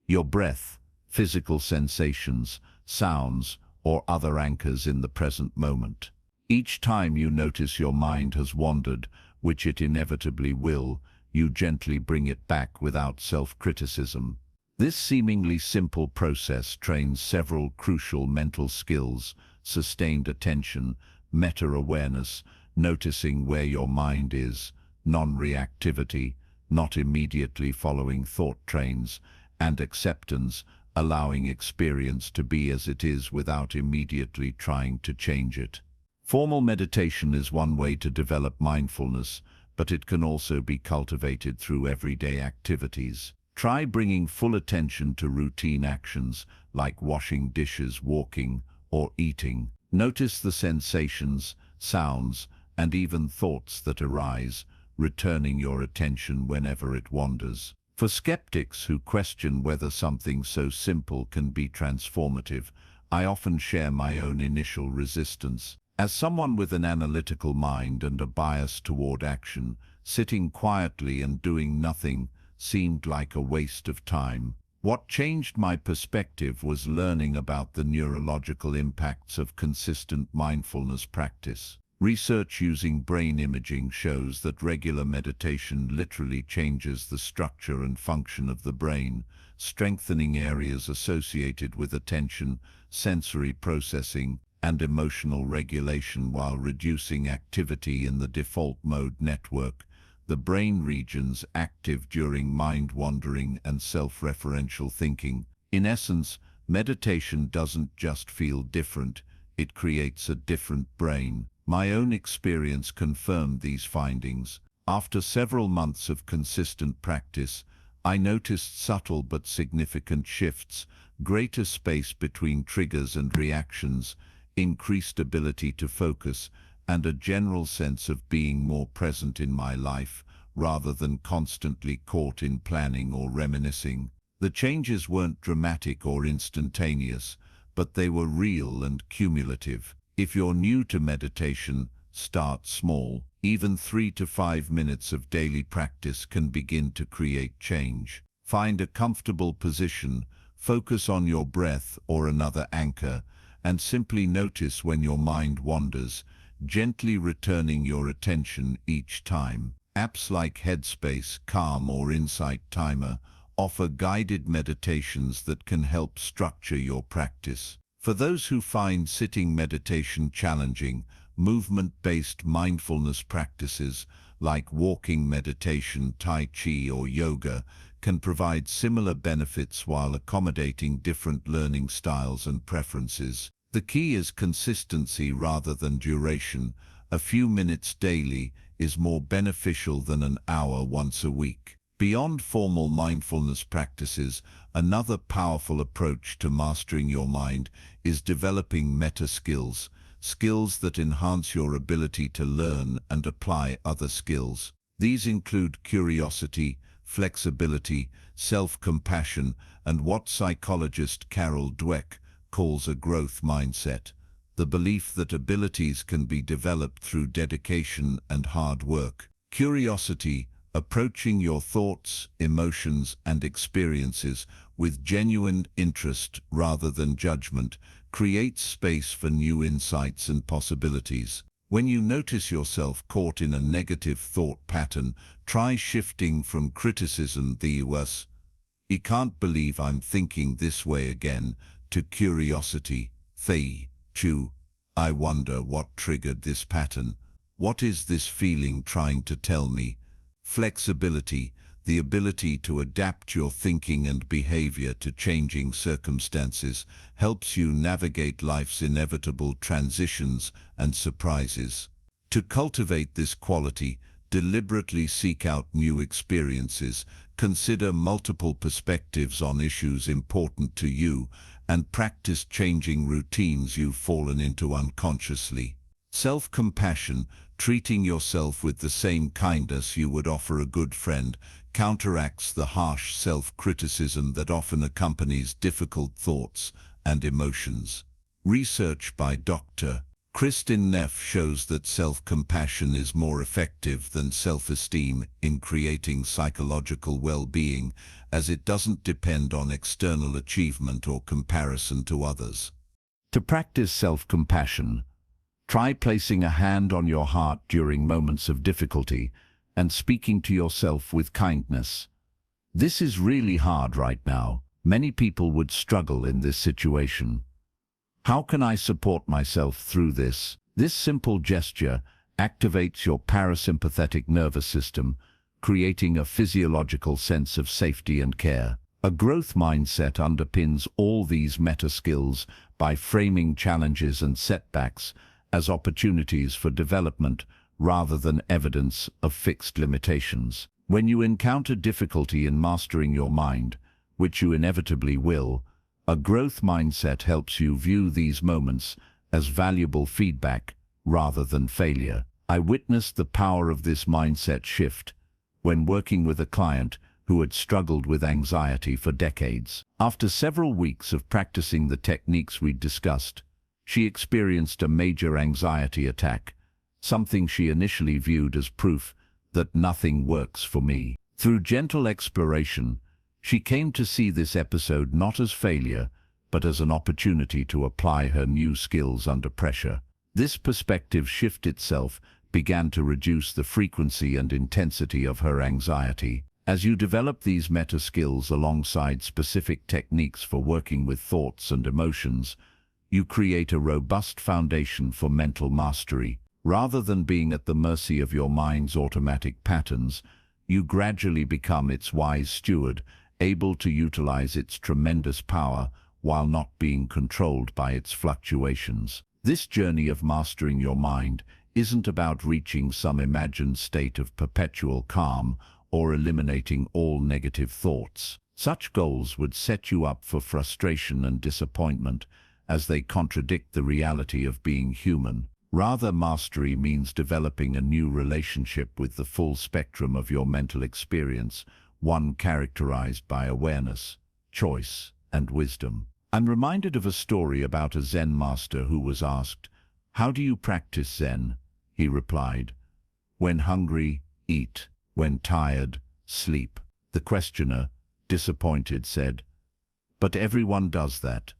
Your breath, physical sensations, sounds, or other anchors in the present moment. Each time you notice your mind has wandered, which it inevitably will, you gently bring it back without self-criticism. This seemingly simple process trains several crucial mental skills: sustained attention, meta-awareness, noticing where your mind is, non-reactivity, not immediately following thought trains, and acceptance, allowing experience to be as it is without immediately trying to change it. Formal meditation is one way to develop mindfulness, but it can also be cultivated through everyday activities. Try bringing full attention to routine actions like washing dishes, walking, or eating. Notice the sensations, sounds, and even thoughts that arise, returning your attention whenever it wanders. For skeptics who question whether something so simple can be transformative, I often share my own initial resistance. As someone with an analytical mind and a bias toward action, sitting quietly and doing nothing seemed like a waste of time. What changed my perspective was learning about the neurological impacts of consistent mindfulness practice. Research using brain imaging shows that regular meditation literally changes the structure and function of the brain, strengthening areas associated with attention, sensory processing, and emotional regulation while reducing activity in the default mode network, the brain regions active during mind-wandering and self-referential thinking. In essence, meditation doesn't just feel different, it creates a different brain. My own experience confirmed these findings. After several months of consistent practice, I noticed subtle but significant shifts, greater space between triggers and reactions, increased ability to focus, and a general sense of being more present in my life, rather than constantly caught in planning or reminiscing. The changes weren't dramatic or instantaneous, but they were real and cumulative. If you're new to meditation, start small. Even 3 to 5 minutes of daily practice can begin to create change. Find a comfortable position, focus on your breath or another anchor, and simply notice when your mind wanders, gently returning your attention each time. Apps like Headspace, Calm, or Insight Timer offer guided meditations that can help structure your practice. For those who find sitting meditation challenging, movement-based mindfulness practices like walking meditation, Tai Chi, or yoga can provide similar benefits while accommodating different learning styles and preferences. The key is consistency rather than duration. A few minutes daily is more beneficial than an hour once a week. Beyond formal mindfulness practices, another powerful approach to mastering your mind is developing meta skills, skills that enhance your ability to learn and apply other skills. These include curiosity, flexibility, self-compassion, and what psychologist Carol Dweck calls a growth mindset, the belief that abilities can be developed through dedication and hard work. Curiosity, approaching your thoughts, emotions, and experiences with genuine interest rather than judgment, creates space for new insights and possibilities. When you notice yourself caught in a negative thought pattern, try shifting from criticism, "I can't believe I'm thinking this way again," to curiosity, I wonder what triggered this pattern. What is this feeling trying to tell me? Flexibility, the ability to adapt your thinking and behavior to changing circumstances, helps you navigate life's inevitable transitions and surprises. To cultivate this quality, deliberately seek out new experiences, consider multiple perspectives on issues important to you, and practice changing routines you've fallen into unconsciously. Self-compassion, treating yourself with the same kindness you would offer a good friend, counteracts the harsh self-criticism that often accompanies difficult thoughts and emotions. Research by Dr. Kristin Neff shows that self-compassion is more effective than self-esteem in creating psychological well-being, as it doesn't depend on external achievement or comparison to others. To practice self-compassion, try placing a hand on your heart during moments of difficulty and speaking to yourself with kindness. This is really hard right now. Many people would struggle in this situation. How can I support myself through this? This simple gesture activates your parasympathetic nervous system, creating a physiological sense of safety and care. A growth mindset underpins all these meta skills by framing challenges and setbacks as opportunities for development rather than evidence of fixed limitations. When you encounter difficulty in mastering your mind, which you inevitably will, a growth mindset helps you view these moments as valuable feedback rather than failure. I witnessed the power of this mindset shift when working with a client who had struggled with anxiety for decades. After several weeks of practicing the techniques we'd discussed, she experienced a major anxiety attack, something she initially viewed as proof that nothing works for me. Through gentle exploration, she came to see this episode not as failure, but as an opportunity to apply her new skills under pressure. This perspective shift itself began to reduce the frequency and intensity of her anxiety. As you develop these meta skills alongside specific techniques for working with thoughts and emotions, you create a robust foundation for mental mastery. Rather than being at the mercy of your mind's automatic patterns, you gradually become its wise steward, able to utilize its tremendous power while not being controlled by its fluctuations. This journey of mastering your mind isn't about reaching some imagined state of perpetual calm or eliminating all negative thoughts. Such goals would set you up for frustration and disappointment, as they contradict the reality of being human. Rather, mastery means developing a new relationship with the full spectrum of your mental experience, one characterized by awareness, choice, and wisdom. I'm reminded of a story about a Zen master who was asked, "How do you practice Zen?" He replied, "When hungry, eat. When tired, sleep." The questioner, disappointed, said, "But everyone does that."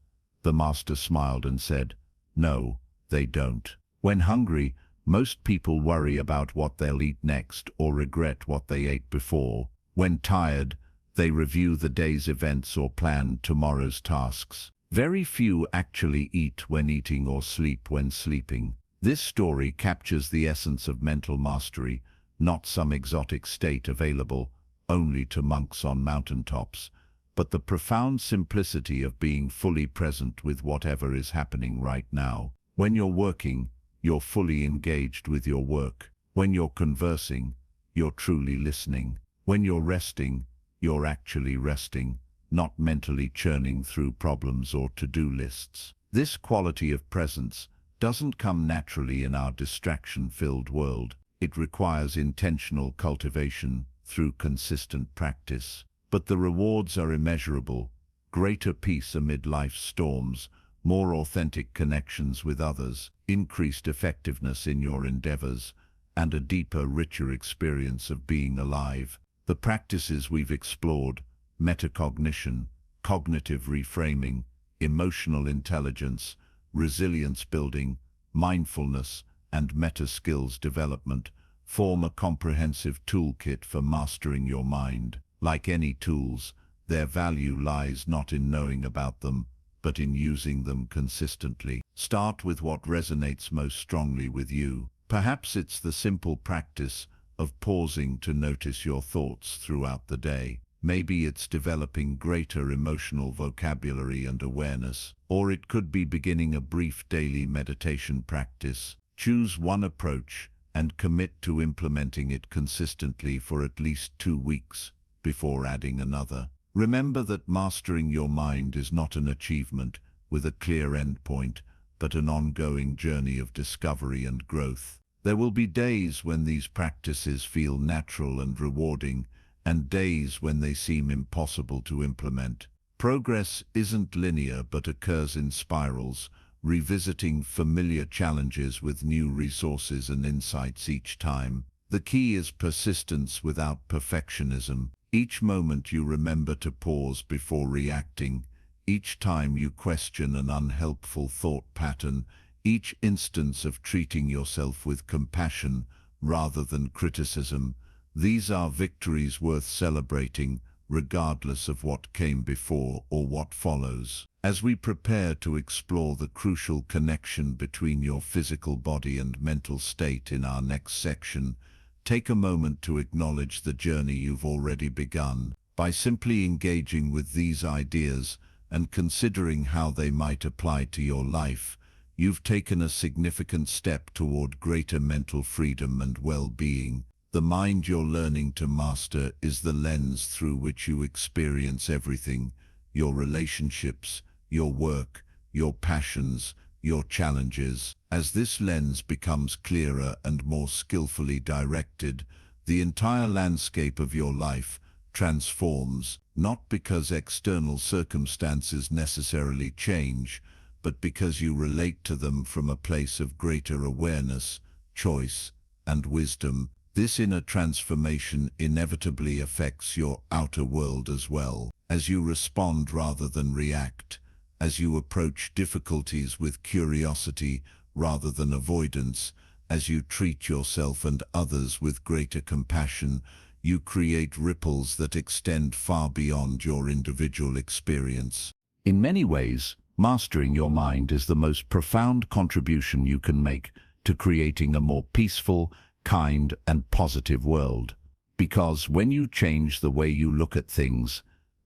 The master smiled and said, "No, they don't. When hungry, most people worry about what they'll eat next or regret what they ate before. When tired, they review the day's events or plan tomorrow's tasks. Very few actually eat when eating or sleep when sleeping." This story captures the essence of mental mastery, not some exotic state available only to monks on mountaintops, but the profound simplicity of being fully present with whatever is happening right now. When you're working, you're fully engaged with your work. When you're conversing, you're truly listening. When you're resting, you're actually resting, not mentally churning through problems or to-do lists. This quality of presence doesn't come naturally in our distraction-filled world. It requires intentional cultivation through consistent practice. But the rewards are immeasurable: greater peace amid life's storms, more authentic connections with others, increased effectiveness in your endeavors, and a deeper, richer experience of being alive. The practices we've explored, metacognition, cognitive reframing, emotional intelligence, resilience building, mindfulness, and meta-skills development, form a comprehensive toolkit for mastering your mind. Like any tools, their value lies not in knowing about them, but in using them consistently. Start with what resonates most strongly with you. Perhaps it's the simple practice of pausing to notice your thoughts throughout the day. Maybe it's developing greater emotional vocabulary and awareness, or it could be beginning a brief daily meditation practice. Choose one approach and commit to implementing it consistently for at least 2 weeks before adding another. Remember that mastering your mind is not an achievement with a clear endpoint, but an ongoing journey of discovery and growth. There will be days when these practices feel natural and rewarding, and days when they seem impossible to implement. Progress isn't linear but occurs in spirals, revisiting familiar challenges with new resources and insights each time. The key is persistence without perfectionism. Each moment you remember to pause before reacting, each time you question an unhelpful thought pattern, each instance of treating yourself with compassion rather than criticism, these are victories worth celebrating, regardless of what came before or what follows. As we prepare to explore the crucial connection between your physical body and mental state in our next section, take a moment to acknowledge the journey you've already begun. By simply engaging with these ideas and considering how they might apply to your life, you've taken a significant step toward greater mental freedom and well-being. The mind you're learning to master is the lens through which you experience everything: your relationships, your work, your passions, your challenges. As this lens becomes clearer and more skillfully directed, the entire landscape of your life transforms, not because external circumstances necessarily change, but because you relate to them from a place of greater awareness, choice, and wisdom. This inner transformation inevitably affects your outer world as well. As you respond rather than react, as you approach difficulties with curiosity rather than avoidance, as you treat yourself and others with greater compassion, you create ripples that extend far beyond your individual experience. In many ways, mastering your mind is the most profound contribution you can make to creating a more peaceful, kind, and positive world. Because when you change the way you look at things,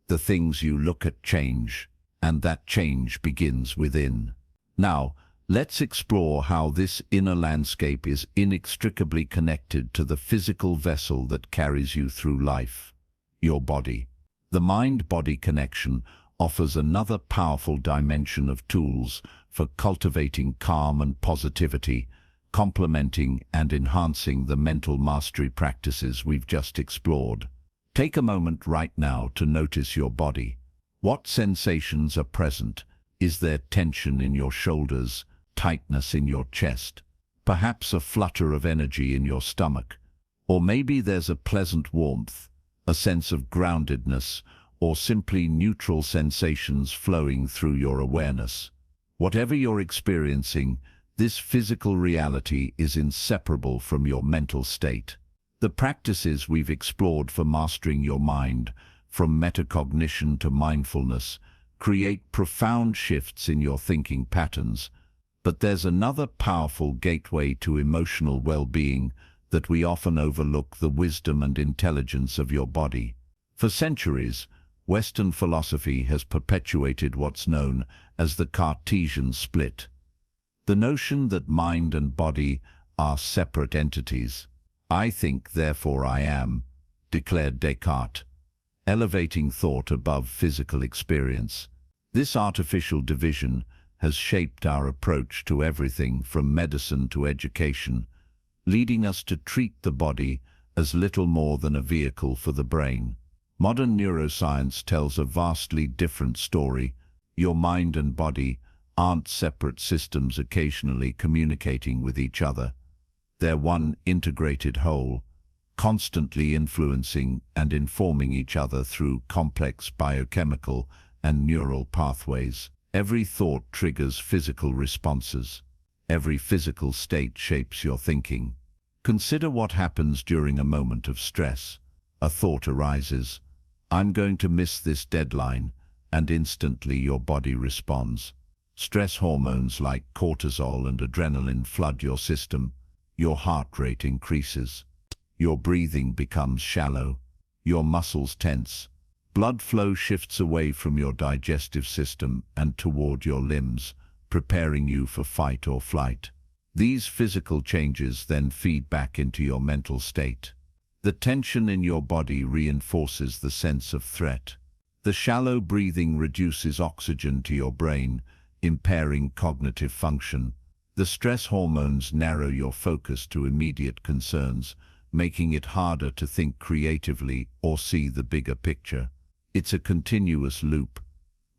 the things you look at change, and that change begins within. Now, Let's explore how this inner landscape is inextricably connected to the physical vessel that carries you through life, your body. The mind-body connection offers another powerful dimension of tools for cultivating calm and positivity, complementing and enhancing the mental mastery practices we've just explored. Take a moment right now to notice your body. What sensations are present? Is there tension in your shoulders, tightness in your chest, perhaps a flutter of energy in your stomach? Or maybe there's a pleasant warmth, a sense of groundedness, or simply neutral sensations flowing through your awareness. Whatever you're experiencing, this physical reality is inseparable from your mental state. The practices we've explored for mastering your mind, from metacognition to mindfulness, create profound shifts in your thinking patterns. But there's another powerful gateway to emotional well-being that we often overlook: the wisdom and intelligence of your body. For centuries, Western philosophy has perpetuated what's known as the Cartesian split. The notion that mind and body are separate entities. "I think, therefore I am," declared Descartes, elevating thought above physical experience. This artificial division has shaped our approach to everything from medicine to education, leading us to treat the body as little more than a vehicle for the brain. Modern neuroscience tells a vastly different story. Your mind and body aren't separate systems occasionally communicating with each other. They're one integrated whole, constantly influencing and informing each other through complex biochemical and neural pathways. Every thought triggers physical responses. Every physical state shapes your thinking. Consider what happens during a moment of stress. A thought arises: "I'm going to miss this deadline," and instantly your body responds. Stress hormones like cortisol and adrenaline flood your system. Your heart rate increases. Your breathing becomes shallow. Your muscles tense. Blood flow shifts away from your digestive system and toward your limbs, preparing you for fight or flight. These physical changes then feed back into your mental state. The tension in your body reinforces the sense of threat. The shallow breathing reduces oxygen to your brain, impairing cognitive function. The stress hormones narrow your focus to immediate concerns, making it harder to think creatively or see the bigger picture. It's a continuous loop: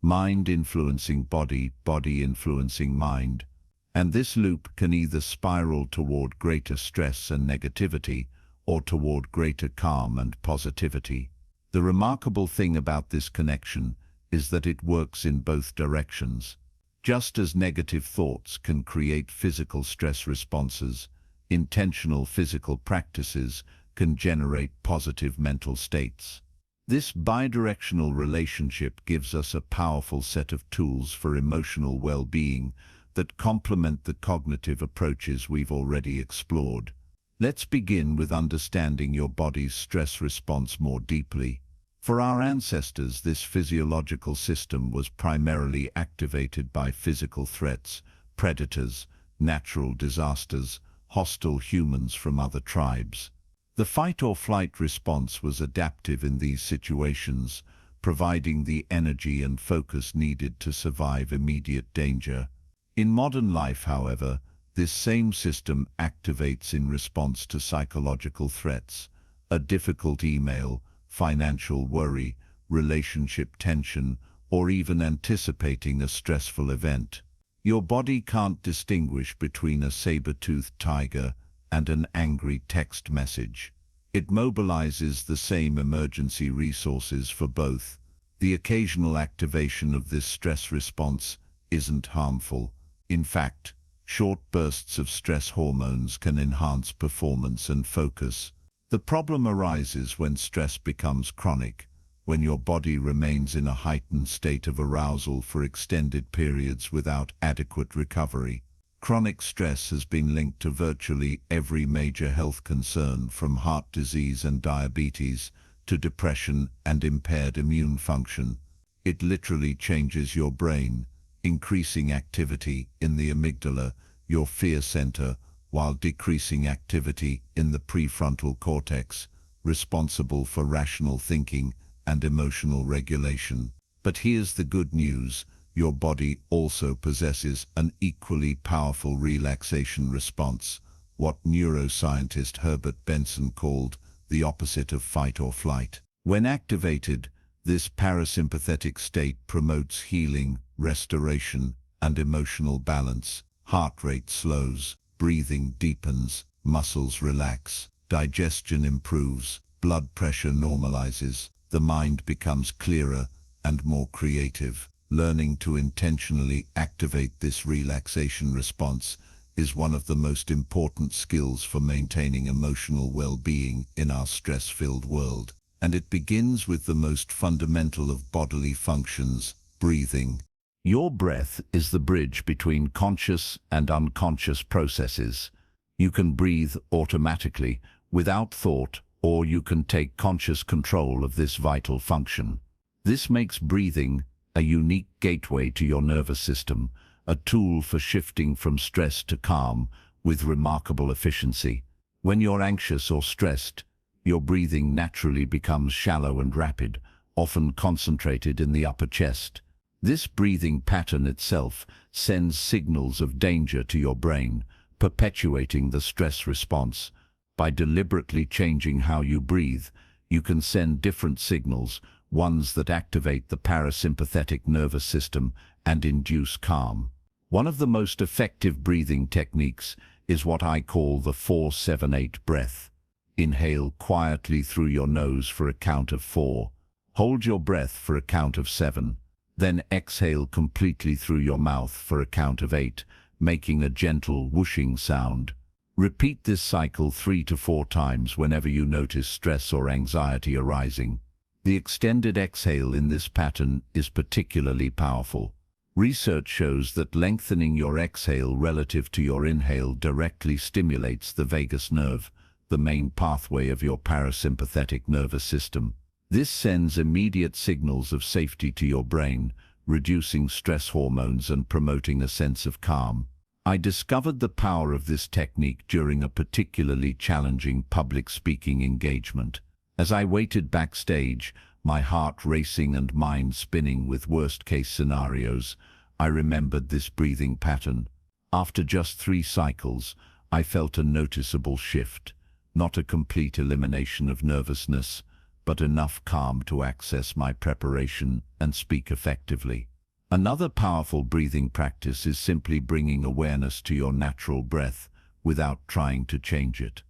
mind influencing body, body influencing mind. And this loop can either spiral toward greater stress and negativity, or toward greater calm and positivity. The remarkable thing about this connection is that it works in both directions. Just as negative thoughts can create physical stress responses, intentional physical practices can generate positive mental states. This bidirectional relationship gives us a powerful set of tools for emotional well-being that complement the cognitive approaches we've already explored. Let's begin with understanding your body's stress response more deeply. For our ancestors, this physiological system was primarily activated by physical threats: predators, natural disasters, hostile humans from other tribes. The fight-or-flight response was adaptive in these situations, providing the energy and focus needed to survive immediate danger. In modern life, however, this same system activates in response to psychological threats: a difficult email, financial worry, relationship tension, or even anticipating a stressful event. Your body can't distinguish between a saber-toothed tiger and an angry text message. It mobilizes the same emergency resources for both. The occasional activation of this stress response isn't harmful. In fact, short bursts of stress hormones can enhance performance and focus. The problem arises when stress becomes chronic, when your body remains in a heightened state of arousal for extended periods without adequate recovery. Chronic stress has been linked to virtually every major health concern, from heart disease and diabetes to depression and impaired immune function. It literally changes your brain, increasing activity in the amygdala, your fear center, while decreasing activity in the prefrontal cortex, responsible for rational thinking and emotional regulation. But here's the good news. Your body also possesses an equally powerful relaxation response, what neuroscientist Herbert Benson called the opposite of fight or flight. When activated, this parasympathetic state promotes healing, restoration, and emotional balance. Heart rate slows, breathing deepens, muscles relax, digestion improves, blood pressure normalizes, the mind becomes clearer and more creative. Learning to intentionally activate this relaxation response is one of the most important skills for maintaining emotional well-being in our stress-filled world. And it begins with the most fundamental of bodily functions, breathing. Your breath is the bridge between conscious and unconscious processes. You can breathe automatically, without thought, or you can take conscious control of this vital function. This makes breathing a unique gateway to your nervous system, a tool for shifting from stress to calm with remarkable efficiency. When you're anxious or stressed, your breathing naturally becomes shallow and rapid, often concentrated in the upper chest. This breathing pattern itself sends signals of danger to your brain, perpetuating the stress response. By deliberately changing how you breathe, you can send different signals, ones that activate the parasympathetic nervous system and induce calm. One of the most effective breathing techniques is what I call the 4-7-8 breath. Inhale quietly through your nose for a count of 4. Hold your breath for a count of 7. Then exhale completely through your mouth for a count of 8, making a gentle whooshing sound. Repeat this cycle 3 to 4 times whenever you notice stress or anxiety arising. The extended exhale in this pattern is particularly powerful. Research shows that lengthening your exhale relative to your inhale directly stimulates the vagus nerve, the main pathway of your parasympathetic nervous system. This sends immediate signals of safety to your brain, reducing stress hormones and promoting a sense of calm. I discovered the power of this technique during a particularly challenging public speaking engagement. As I waited backstage, my heart racing and mind spinning with worst-case scenarios, I remembered this breathing pattern. After just 3 cycles, I felt a noticeable shift, not a complete elimination of nervousness, but enough calm to access my preparation and speak effectively. Another powerful breathing practice is simply bringing awareness to your natural breath without trying to change it.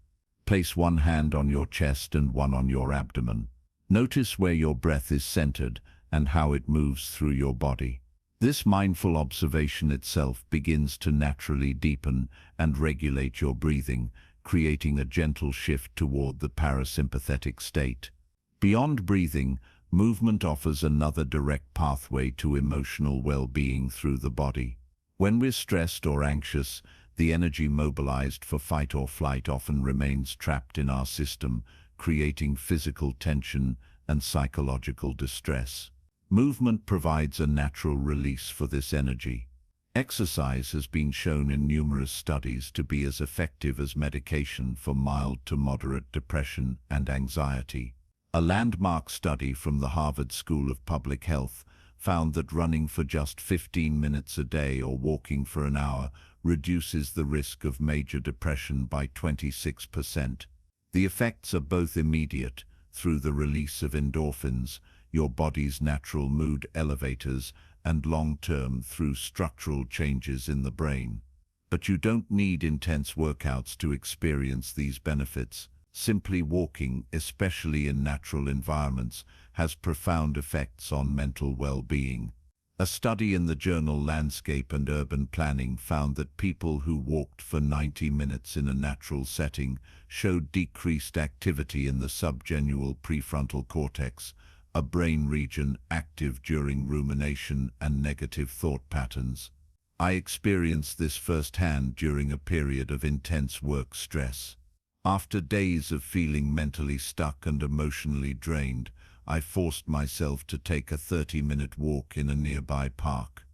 Place one hand on your chest and one on your abdomen. Notice where your breath is centered and how it moves through your body. This mindful observation itself begins to naturally deepen and regulate your breathing, creating a gentle shift toward the parasympathetic state. Beyond breathing, movement offers another direct pathway to emotional well-being through the body. When we're stressed or anxious, the energy mobilized for fight or flight often remains trapped in our system, creating physical tension and psychological distress. Movement provides a natural release for this energy. Exercise has been shown in numerous studies to be as effective as medication for mild to moderate depression and anxiety. A landmark study from the Harvard School of Public Health found that running for just 15 minutes a day or walking for an hour reduces the risk of major depression by 26%. The effects are both immediate, through the release of endorphins, your body's natural mood elevators, and long-term through structural changes in the brain. But you don't need intense workouts to experience these benefits. Simply walking, especially in natural environments, has profound effects on mental well-being. A study in the journal Landscape and Urban Planning found that people who walked for 90 minutes in a natural setting showed decreased activity in the subgenual prefrontal cortex, a brain region active during rumination and negative thought patterns. I experienced this firsthand during a period of intense work stress. After days of feeling mentally stuck and emotionally drained, I forced myself to take a 30-minute walk in a nearby park.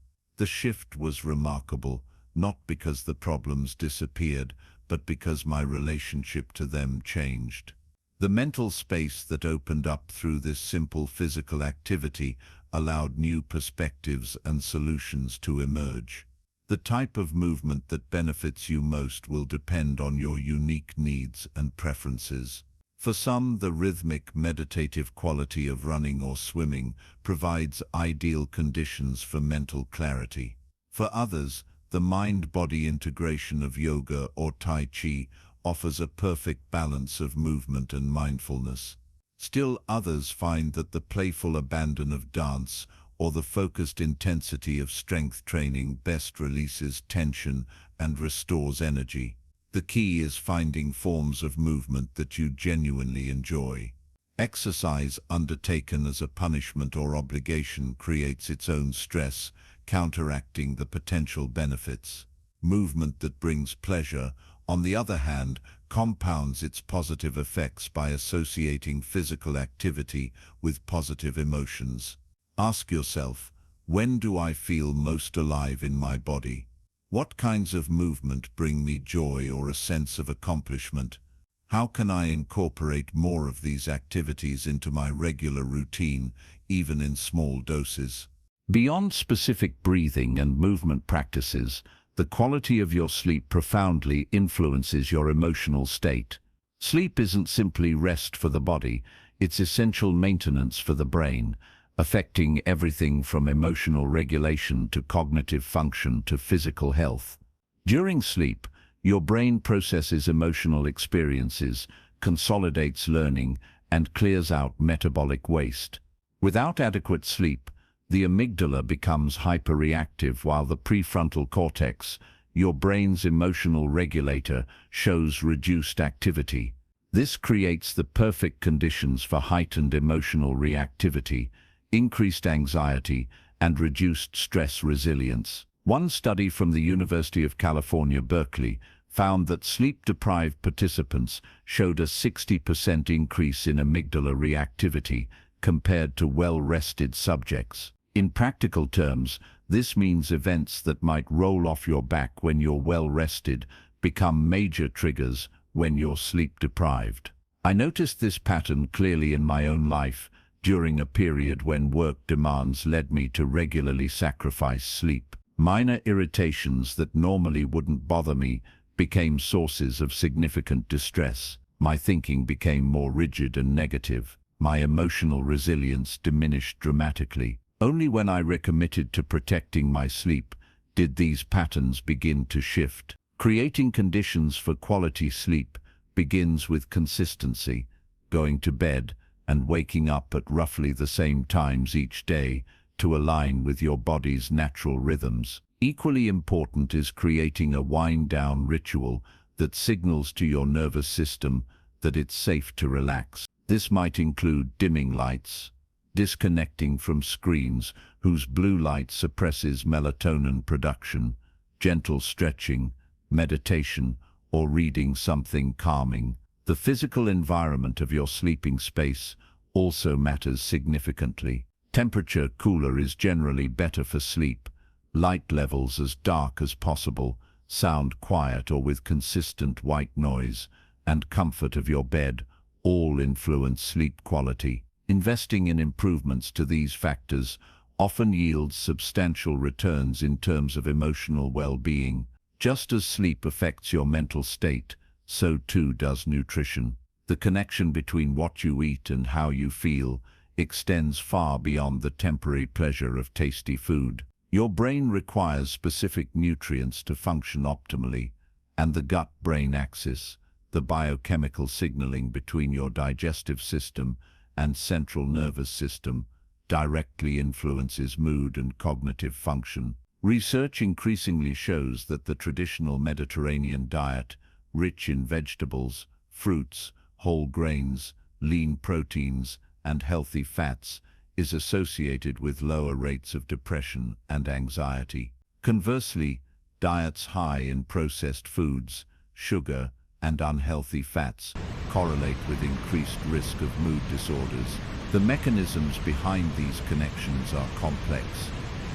The shift was remarkable, not because the problems disappeared, but because my relationship to them changed. The mental space that opened up through this simple physical activity allowed new perspectives and solutions to emerge. The type of movement that benefits you most will depend on your unique needs and preferences. For some, the rhythmic, meditative quality of running or swimming provides ideal conditions for mental clarity. For others, the mind-body integration of yoga or Tai Chi offers a perfect balance of movement and mindfulness. Still others find that the playful abandon of dance or the focused intensity of strength training best releases tension and restores energy. The key is finding forms of movement that you genuinely enjoy. Exercise undertaken as a punishment or obligation creates its own stress, counteracting the potential benefits. Movement that brings pleasure, on the other hand, compounds its positive effects by associating physical activity with positive emotions. Ask yourself, when do I feel most alive in my body? What kinds of movement bring me joy or a sense of accomplishment? How can I incorporate more of these activities into my regular routine, even in small doses? Beyond specific breathing and movement practices, the quality of your sleep profoundly influences your emotional state. Sleep isn't simply rest for the body, it's essential maintenance for the brain, affecting everything from emotional regulation to cognitive function to physical health. During sleep, your brain processes emotional experiences, consolidates learning, and clears out metabolic waste. Without adequate sleep, the amygdala becomes hyperreactive while the prefrontal cortex, your brain's emotional regulator, shows reduced activity. This creates the perfect conditions for heightened emotional reactivity, increased anxiety, and reduced stress resilience. One study from the University of California, Berkeley, found that sleep-deprived participants showed a 60% increase in amygdala reactivity compared to well-rested subjects. In practical terms, this means events that might roll off your back when you're well-rested become major triggers when you're sleep-deprived. I noticed this pattern clearly in my own life during a period when work demands led me to regularly sacrifice sleep. Minor irritations that normally wouldn't bother me became sources of significant distress. My thinking became more rigid and negative. My emotional resilience diminished dramatically. Only when I recommitted to protecting my sleep did these patterns begin to shift. Creating conditions for quality sleep begins with consistency, going to bed and waking up at roughly the same times each day to align with your body's natural rhythms. Equally important is creating a wind-down ritual that signals to your nervous system that it's safe to relax. This might include dimming lights, disconnecting from screens whose blue light suppresses melatonin production, gentle stretching, meditation, or reading something calming. The physical environment of your sleeping space also matters significantly. Temperature cooler is generally better for sleep. Light levels as dark as possible, sound quiet or with consistent white noise, and comfort of your bed all influence sleep quality. Investing in improvements to these factors often yields substantial returns in terms of emotional well-being. Just as sleep affects your mental state, so too does nutrition. The connection between what you eat and how you feel extends far beyond the temporary pleasure of tasty food. Your brain requires specific nutrients to function optimally, and the gut-brain axis, the biochemical signaling between your digestive system and central nervous system, directly influences mood and cognitive function. Research increasingly shows that the traditional Mediterranean diet, rich in vegetables, fruits, whole grains, lean proteins, and healthy fats, is associated with lower rates of depression and anxiety. Conversely, diets high in processed foods, sugar, and unhealthy fats correlate with increased risk of mood disorders. The mechanisms behind these connections are complex,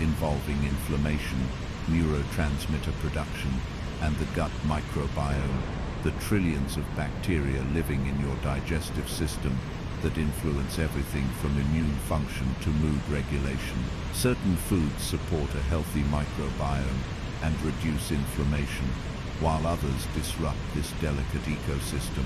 involving inflammation, neurotransmitter production, and the gut microbiome, the trillions of bacteria living in your digestive system that influence everything from immune function to mood regulation. Certain foods support a healthy microbiome and reduce inflammation, while others disrupt this delicate ecosystem.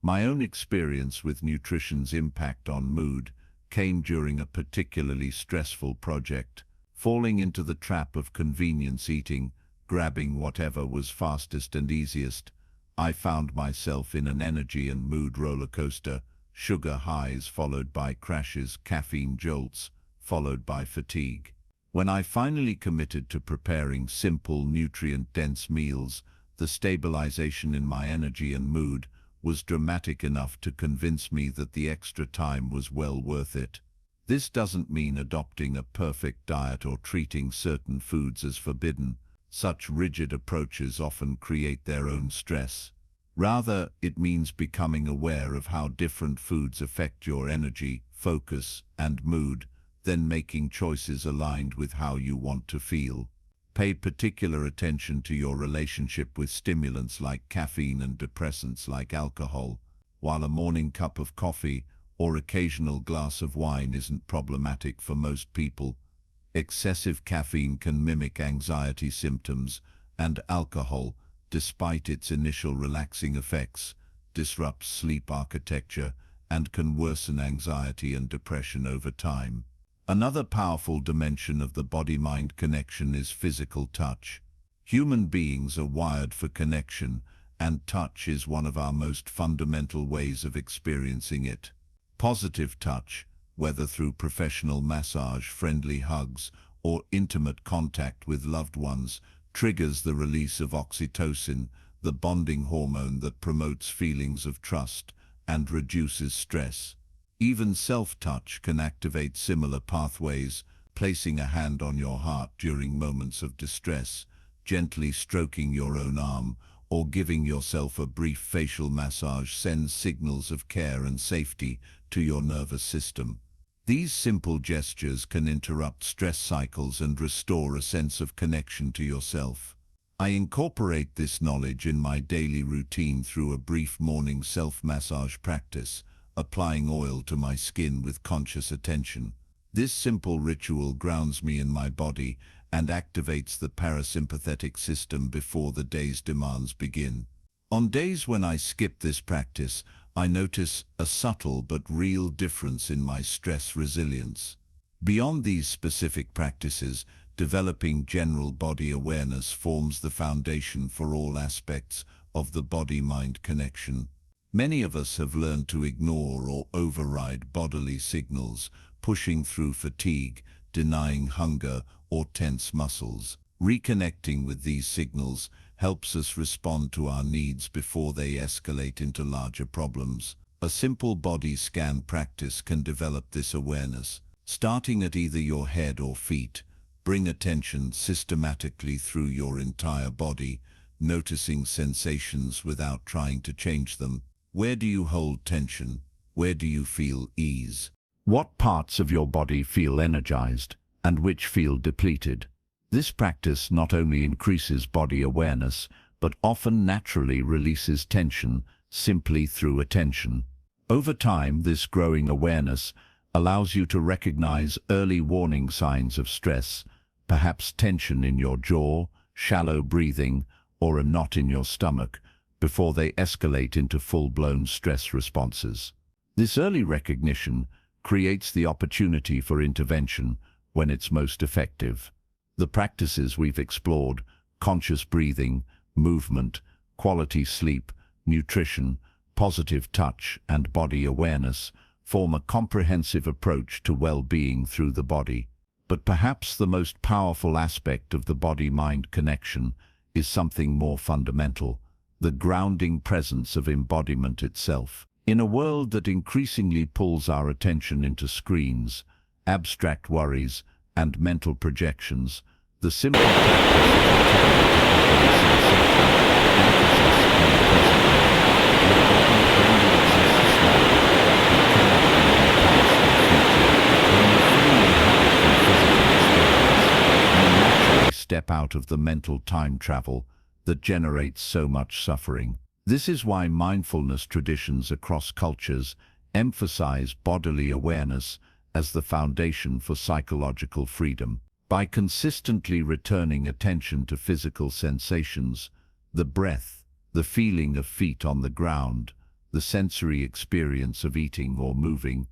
My own experience with nutrition's impact on mood came during a particularly stressful project. Falling into the trap of convenience eating, grabbing whatever was fastest and easiest, I found myself in an energy and mood roller coaster, sugar highs followed by crashes, caffeine jolts followed by fatigue. When I finally committed to preparing simple, nutrient-dense meals, the stabilization in my energy and mood was dramatic enough to convince me that the extra time was well worth it. This doesn't mean adopting a perfect diet or treating certain foods as forbidden. Such rigid approaches often create their own stress. Rather, it means becoming aware of how different foods affect your energy, focus, and mood, then making choices aligned with how you want to feel. Pay particular attention to your relationship with stimulants like caffeine and depressants like alcohol. While a morning cup of coffee or occasional glass of wine isn't problematic for most people, excessive caffeine can mimic anxiety symptoms, and alcohol, despite its initial relaxing effects, disrupts sleep architecture and can worsen anxiety and depression over time. Another powerful dimension of the body-mind connection is physical touch. Human beings are wired for connection, and touch is one of our most fundamental ways of experiencing it. Positive touch, whether through professional massage, friendly hugs, or intimate contact with loved ones, triggers the release of oxytocin, the bonding hormone that promotes feelings of trust and reduces stress. Even self-touch can activate similar pathways. Placing a hand on your heart during moments of distress, gently stroking your own arm, or giving yourself a brief facial massage sends signals of care and safety to your nervous system. These simple gestures can interrupt stress cycles and restore a sense of connection to yourself. I incorporate this knowledge in my daily routine through a brief morning self-massage practice, applying oil to my skin with conscious attention. This simple ritual grounds me in my body and activates the parasympathetic system before the day's demands begin. On days when I skip this practice, I notice a subtle but real difference in my stress resilience. Beyond these specific practices, developing general body awareness forms the foundation for all aspects of the body-mind connection. Many of us have learned to ignore or override bodily signals, pushing through fatigue, denying hunger, or tense muscles. Reconnecting with these signals helps us respond to our needs before they escalate into larger problems. A simple body scan practice can develop this awareness. Starting at either your head or feet, bring attention systematically through your entire body, noticing sensations without trying to change them. Where do you hold tension? Where do you feel ease? What parts of your body feel energized and which feel depleted? This practice not only increases body awareness, but often naturally releases tension simply through attention. Over time, this growing awareness allows you to recognize early warning signs of stress, perhaps tension in your jaw, shallow breathing, or a knot in your stomach, before they escalate into full-blown stress responses. This early recognition creates the opportunity for intervention when it's most effective. The practices we've explored, conscious breathing, movement, quality sleep, nutrition, positive touch, and body awareness, form a comprehensive approach to well-being through the body. But perhaps the most powerful aspect of the body-mind connection is something more fundamental: the grounding presence of embodiment itself. In a world that increasingly pulls our attention into screens, abstract worries, and mental projections, the simple practice of returning to sensation anchors us in the present moment. Your body only exists now. It cannot be in the past or future. When you fully inhabit your physical experience, out of the mental time travel that generates so much suffering. This is why mindfulness traditions across cultures emphasize bodily awareness as the foundation for psychological freedom. By consistently returning attention to physical sensations, the breath, the feeling of feet on the ground, the sensory experience of eating or moving,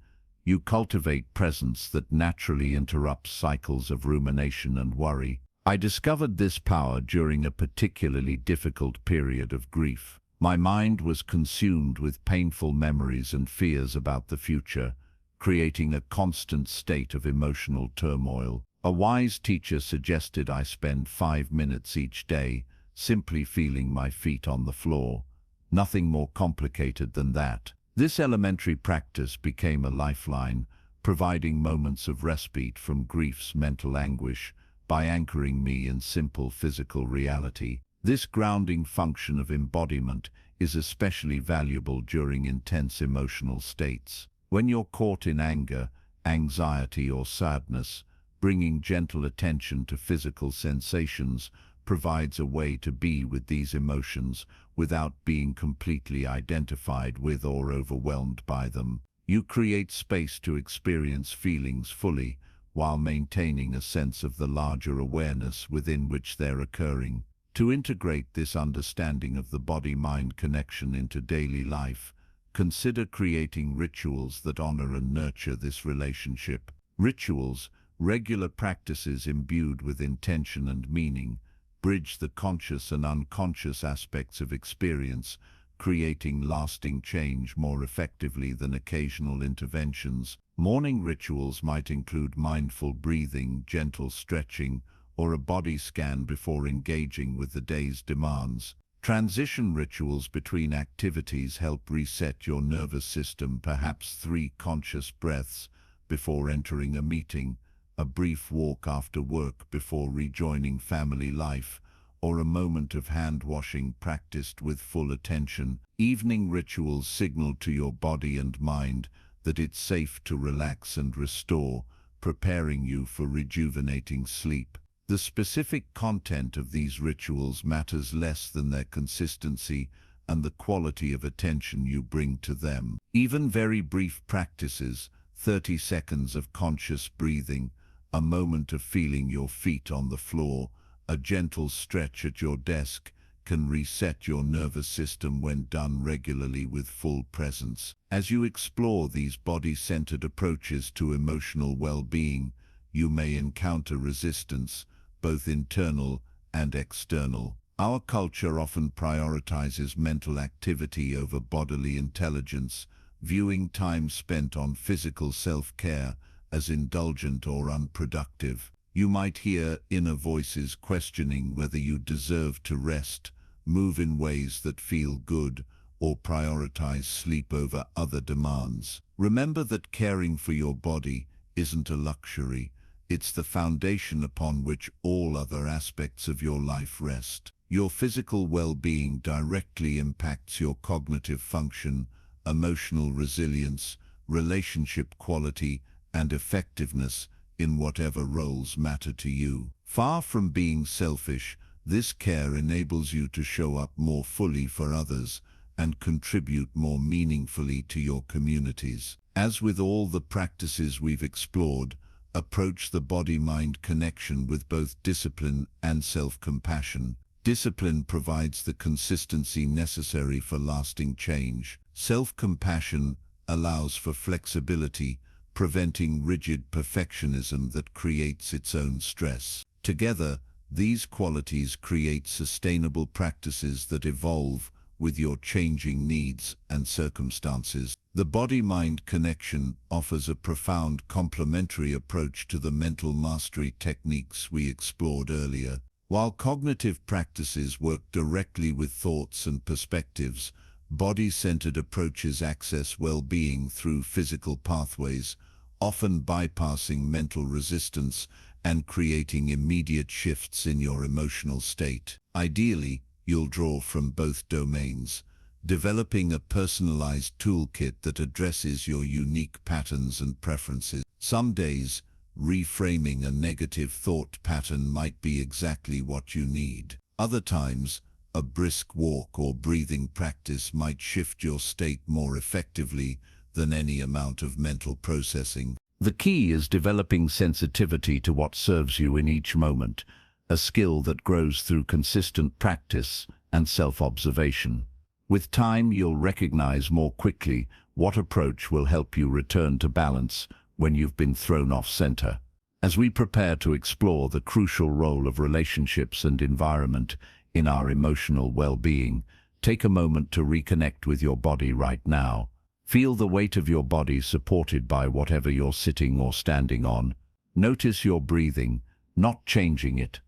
you cultivate presence that naturally interrupts cycles of rumination and worry. I discovered this power during a particularly difficult period of grief. My mind was consumed with painful memories and fears about the future, creating a constant state of emotional turmoil. A wise teacher suggested I spend 5 minutes each day simply feeling my feet on the floor. Nothing more complicated than that. This elementary practice became a lifeline, providing moments of respite from grief's mental anguish by anchoring me in simple physical reality. This grounding function of embodiment is especially valuable during intense emotional states. When you're caught in anger, anxiety, or sadness, bringing gentle attention to physical sensations provides a way to be with these emotions without being completely identified with or overwhelmed by them. You create space to experience feelings fully while maintaining a sense of the larger awareness within which they're occurring. To integrate this understanding of the body-mind connection into daily life, consider creating rituals that honor and nurture this relationship. Rituals, regular practices imbued with intention and meaning, bridge the conscious and unconscious aspects of experience, creating lasting change more effectively than occasional interventions. Morning rituals might include mindful breathing, gentle stretching, or a body scan before engaging with the day's demands. Transition rituals between activities help reset your nervous system, perhaps 3 conscious breaths before entering a meeting, a brief walk after work before rejoining family life, or a moment of hand-washing practiced with full attention. Evening rituals signal to your body and mind that it's safe to relax and restore, preparing you for rejuvenating sleep. The specific content of these rituals matters less than their consistency and the quality of attention you bring to them. Even very brief practices, 30 seconds of conscious breathing, a moment of feeling your feet on the floor, a gentle stretch at your desk, can reset your nervous system when done regularly with full presence. As you explore these body-centered approaches to emotional well-being, you may encounter resistance, both internal and external. Our culture often prioritizes mental activity over bodily intelligence, viewing time spent on physical self-care as indulgent or unproductive. You might hear inner voices questioning whether you deserve to rest, move in ways that feel good, or prioritize sleep over other demands. Remember that caring for your body isn't a luxury. It's the foundation upon which all other aspects of your life rest. Your physical well-being directly impacts your cognitive function, emotional resilience, relationship quality, and effectiveness in whatever roles matter to you. Far from being selfish, this care enables you to show up more fully for others and contribute more meaningfully to your communities. As with all the practices we've explored, approach the body-mind connection with both discipline and self-compassion. Discipline provides the consistency necessary for lasting change. Self-compassion allows for flexibility, preventing rigid perfectionism that creates its own stress. Together, these qualities create sustainable practices that evolve with your changing needs and circumstances. The body-mind connection offers a profound complementary approach to the mental mastery techniques we explored earlier. While cognitive practices work directly with thoughts and perspectives, body-centered approaches access well-being through physical pathways, often bypassing mental resistance and creating immediate shifts in your emotional state. Ideally, you'll draw from both domains, developing a personalized toolkit that addresses your unique patterns and preferences. Some days, reframing a negative thought pattern might be exactly what you need. Other times, a brisk walk or breathing practice might shift your state more effectively than any amount of mental processing. The key is developing sensitivity to what serves you in each moment, a skill that grows through consistent practice and self-observation. With time, you'll recognize more quickly what approach will help you return to balance when you've been thrown off center. As we prepare to explore the crucial role of relationships and environment in our emotional well-being, take a moment to reconnect with your body right now. Feel the weight of your body supported by whatever you're sitting or standing on. Notice your breathing, not changing it,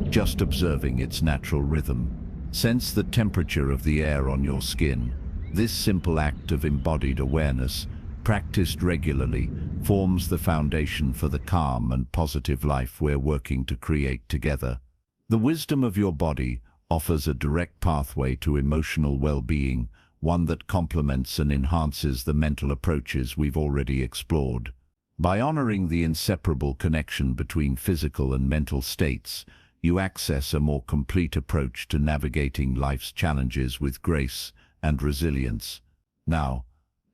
just observing its natural rhythm. Sense the temperature of the air on your skin. This simple act of embodied awareness, practiced regularly, forms the foundation for the calm and positive life we're working to create together. The wisdom of your body offers a direct pathway to emotional well-being, one that complements and enhances the mental approaches we've already explored. By honoring the inseparable connection between physical and mental states, you access a more complete approach to navigating life's challenges with grace and resilience. Now,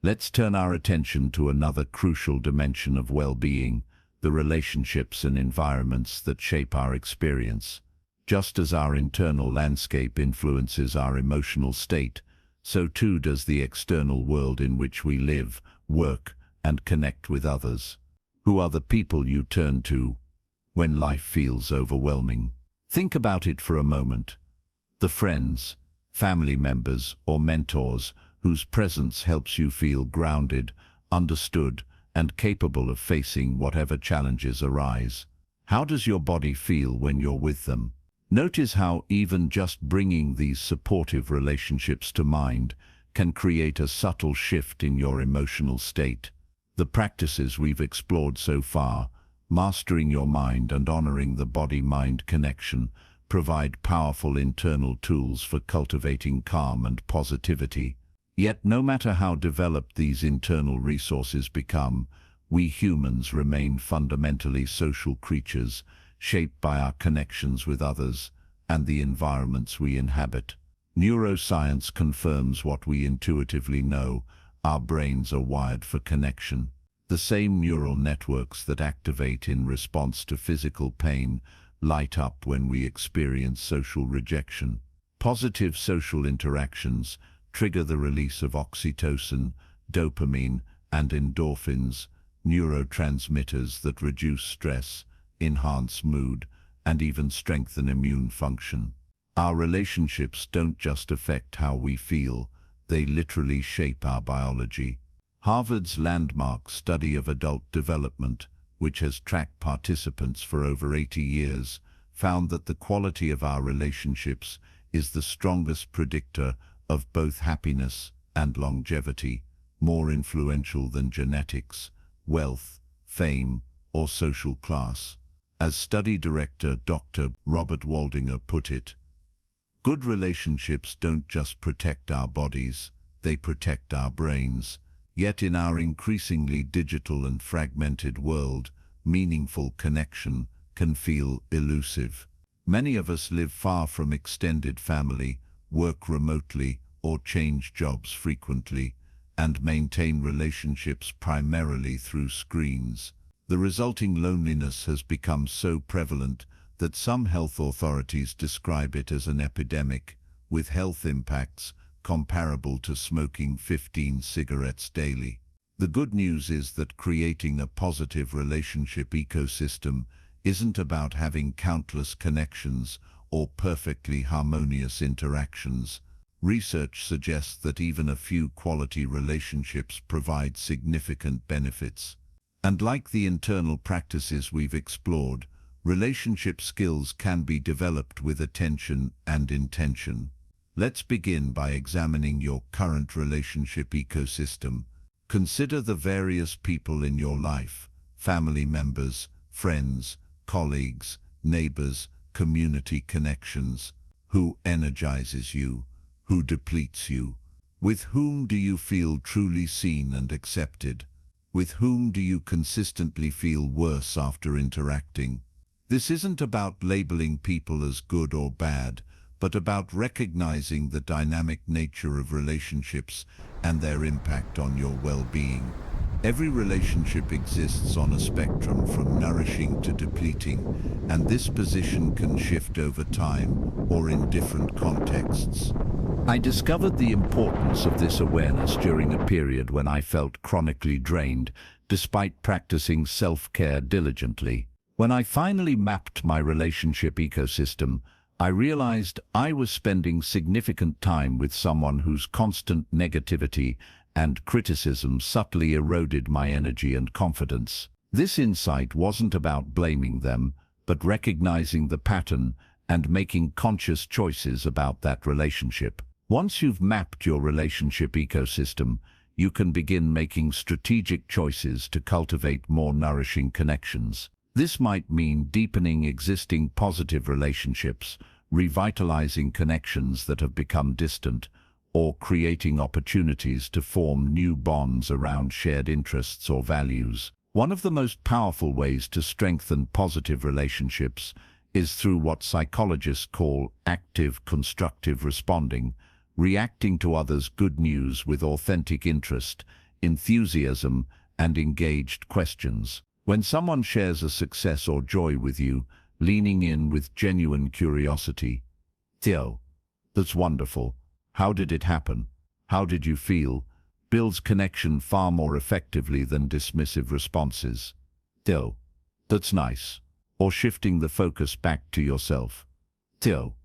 let's turn our attention to another crucial dimension of well-being, the relationships and environments that shape our experience. Just as our internal landscape influences our emotional state, so too does the external world in which we live, work, and connect with others. Who are the people you turn to when life feels overwhelming? Think about it for a moment. The friends, family members, or mentors whose presence helps you feel grounded, understood, and capable of facing whatever challenges arise. How does your body feel when you're with them? Notice how even just bringing these supportive relationships to mind can create a subtle shift in your emotional state. The practices we've explored so far, mastering your mind and honoring the body-mind connection, provide powerful internal tools for cultivating calm and positivity. Yet no matter how developed these internal resources become, we humans remain fundamentally social creatures, shaped by our connections with others and the environments we inhabit. Neuroscience confirms what we intuitively know: our brains are wired for connection. The same neural networks that activate in response to physical pain light up when we experience social rejection. Positive social interactions trigger the release of oxytocin, dopamine, and endorphins, neurotransmitters that reduce stress, enhance mood, and even strengthen immune function. Our relationships don't just affect how we feel, they literally shape our biology. Harvard's landmark study of adult development, which has tracked participants for over 80 years, found that the quality of our relationships is the strongest predictor of both happiness and longevity, more influential than genetics, wealth, fame, or social class. As study director Dr. Robert Waldinger put it, good relationships don't just protect our bodies, they protect our brains. Yet in our increasingly digital and fragmented world, meaningful connection can feel elusive. Many of us live far from extended family, work remotely, or change jobs frequently, and maintain relationships primarily through screens. The resulting loneliness has become so prevalent that some health authorities describe it as an epidemic, with health impacts comparable to smoking 15 cigarettes daily. The good news is that creating a positive relationship ecosystem isn't about having countless connections or perfectly harmonious interactions. Research suggests that even a few quality relationships provide significant benefits. And like the internal practices we've explored, relationship skills can be developed with attention and intention. Let's begin by examining your current relationship ecosystem. Consider the various people in your life: family members, friends, colleagues, neighbors, community connections. Who energizes you? Who depletes you? With whom do you feel truly seen and accepted? With whom do you consistently feel worse after interacting? This isn't about labeling people as good or bad, but about recognizing the dynamic nature of relationships and their impact on your well-being. Every relationship exists on a spectrum from nourishing to depleting, and this position can shift over time or in different contexts. I discovered the importance of this awareness during a period when I felt chronically drained, despite practicing self-care diligently. When I finally mapped my relationship ecosystem, I realized I was spending significant time with someone whose constant negativity and criticism subtly eroded my energy and confidence. This insight wasn't about blaming them, but recognizing the pattern and making conscious choices about that relationship. Once you've mapped your relationship ecosystem, you can begin making strategic choices to cultivate more nourishing connections. This might mean deepening existing positive relationships, revitalizing connections that have become distant, or creating opportunities to form new bonds around shared interests or values. One of the most powerful ways to strengthen positive relationships is through what psychologists call active constructive responding, reacting to others' good news with authentic interest, enthusiasm, and engaged questions. When someone shares a success or joy with you, leaning in with genuine curiosity. Theo, that's wonderful. How did it happen? How did you feel? Builds connection far more effectively than dismissive responses. Theo, that's nice. Or shifting the focus back to yourself. Theo,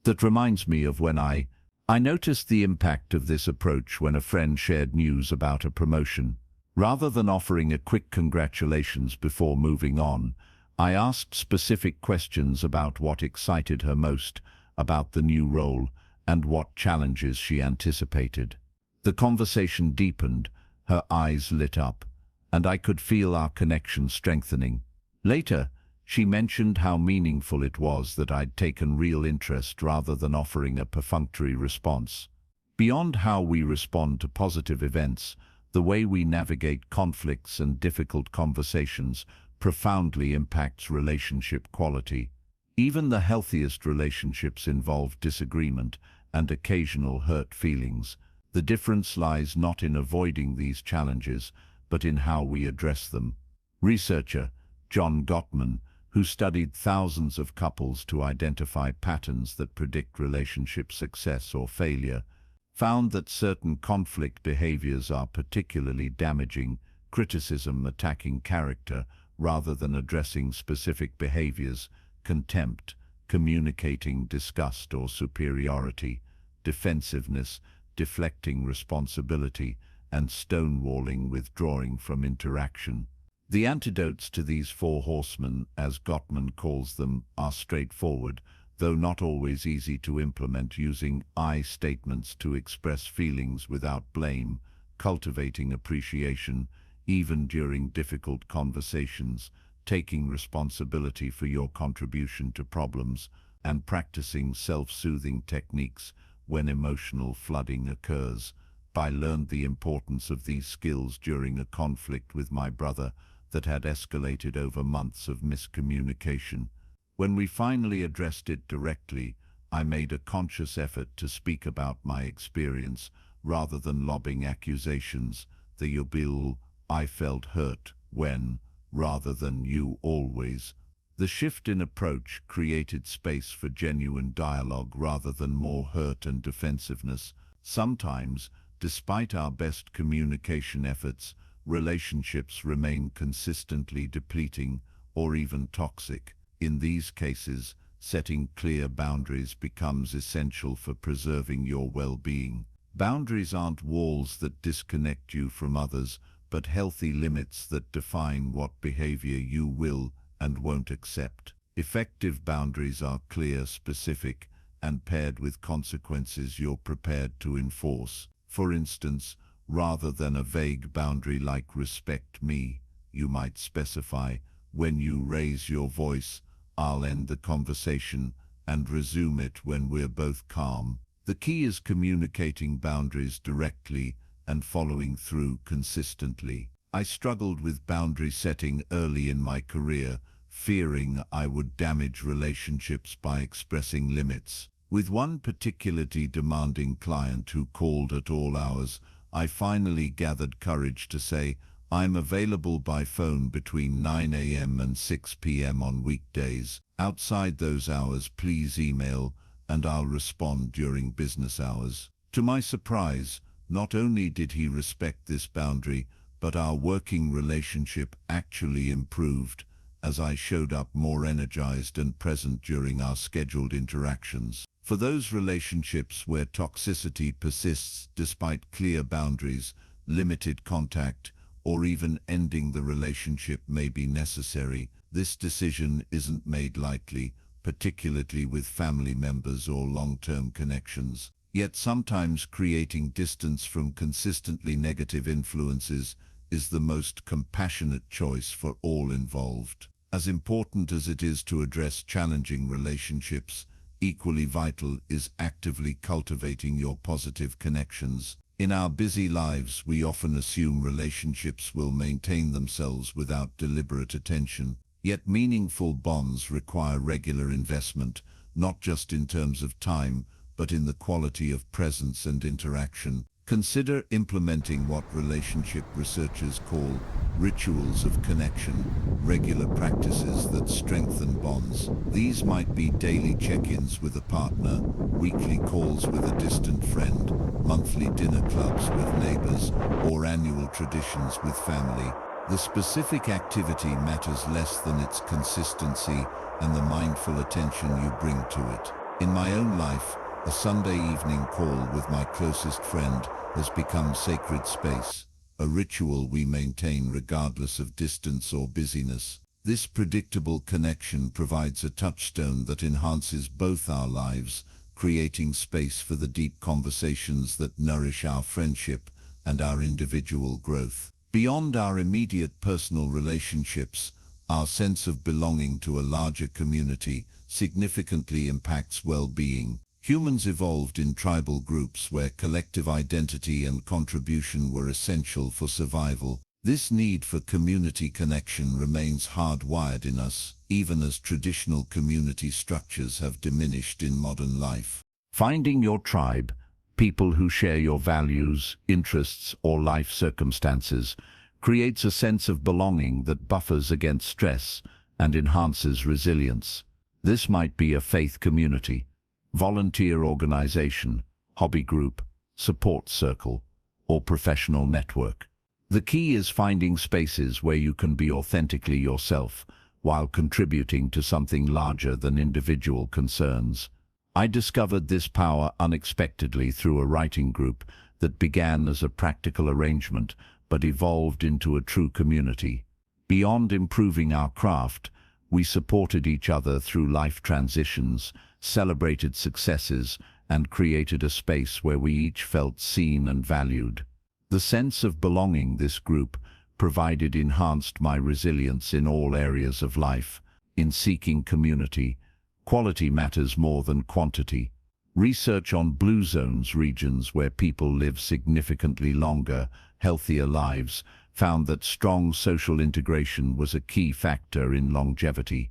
that reminds me of when I noticed the impact of this approach when a friend shared news about a promotion. Rather than offering a quick congratulations before moving on, I asked specific questions about what excited her most about the new role and what challenges she anticipated. The conversation deepened, her eyes lit up, and I could feel our connection strengthening. Later, she mentioned how meaningful it was that I'd taken real interest rather than offering a perfunctory response. Beyond how we respond to positive events, the way we navigate conflicts and difficult conversations profoundly impacts relationship quality. Even the healthiest relationships involve disagreement and occasional hurt feelings. The difference lies not in avoiding these challenges, but in how we address them. Researcher John Gottman, who studied thousands of couples to identify patterns that predict relationship success or failure, found that certain conflict behaviors are particularly damaging, criticism attacking character rather than addressing specific behaviors, contempt, communicating disgust or superiority, defensiveness, deflecting responsibility, and stonewalling, withdrawing from interaction. The antidotes to these four horsemen, as Gottman calls them, are straightforward, though not always easy to implement, using I statements to express feelings without blame, cultivating appreciation, even during difficult conversations, taking responsibility for your contribution to problems, and practicing self-soothing techniques when emotional flooding occurs. I learned the importance of these skills during a conflict with my brother that had escalated over months of miscommunication. When we finally addressed it directly, I made a conscious effort to speak about my experience rather than lobbing accusations. The Bill, I felt hurt when, rather than you always. The shift in approach created space for genuine dialogue rather than more hurt and defensiveness. Sometimes, despite our best communication efforts, relationships remain consistently depleting or even toxic. In these cases, setting clear boundaries becomes essential for preserving your well-being. Boundaries aren't walls that disconnect you from others, but healthy limits that define what behavior you will and won't accept. Effective boundaries are clear, specific, and paired with consequences you're prepared to enforce. For instance, rather than a vague boundary like "respect me," you might specify, "When you raise your voice, I'll end the conversation and resume it when we're both calm." The key is communicating boundaries directly and following through consistently. I struggled with boundary setting early in my career, fearing I would damage relationships by expressing limits. With one particularly demanding client who called at all hours, I finally gathered courage to say, "I'm available by phone between 9 a.m. and 6 p.m. on weekdays. Outside those hours, please email, and I'll respond during business hours." To my surprise, not only did he respect this boundary, but our working relationship actually improved, as I showed up more energized and present during our scheduled interactions. For those relationships where toxicity persists despite clear boundaries, limited contact, or even ending the relationship may be necessary, this decision isn't made lightly, particularly with family members or long-term connections. Yet sometimes creating distance from consistently negative influences is the most compassionate choice for all involved. As important as it is to address challenging relationships, equally vital is actively cultivating your positive connections. In our busy lives, we often assume relationships will maintain themselves without deliberate attention. Yet meaningful bonds require regular investment, not just in terms of time, but in the quality of presence and interaction. Consider implementing what relationship researchers call rituals of connection, regular practices that strengthen bonds. These might be daily check-ins with a partner, weekly calls with a distant friend, monthly dinner clubs with neighbors, or annual traditions with family. The specific activity matters less than its consistency and the mindful attention you bring to it. In my own life, a Sunday evening call with my closest friend has become sacred space, a ritual we maintain regardless of distance or busyness. This predictable connection provides a touchstone that enhances both our lives, creating space for the deep conversations that nourish our friendship and our individual growth. Beyond our immediate personal relationships, our sense of belonging to a larger community significantly impacts well-being. Humans evolved in tribal groups where collective identity and contribution were essential for survival. This need for community connection remains hardwired in us, even as traditional community structures have diminished in modern life. Finding your tribe, people who share your values, interests, or life circumstances, creates a sense of belonging that buffers against stress and enhances resilience. This might be a faith community, volunteer organization, hobby group, support circle, or professional network. The key is finding spaces where you can be authentically yourself while contributing to something larger than individual concerns. I discovered this power unexpectedly through a writing group that began as a practical arrangement but evolved into a true community. Beyond improving our craft, we supported each other through life transitions, celebrated successes, and created a space where we each felt seen and valued. The sense of belonging this group provided enhanced my resilience in all areas of life. In seeking community, quality matters more than quantity. Research on blue zones, regions where people live significantly longer, healthier lives, found that strong social integration was a key factor in longevity.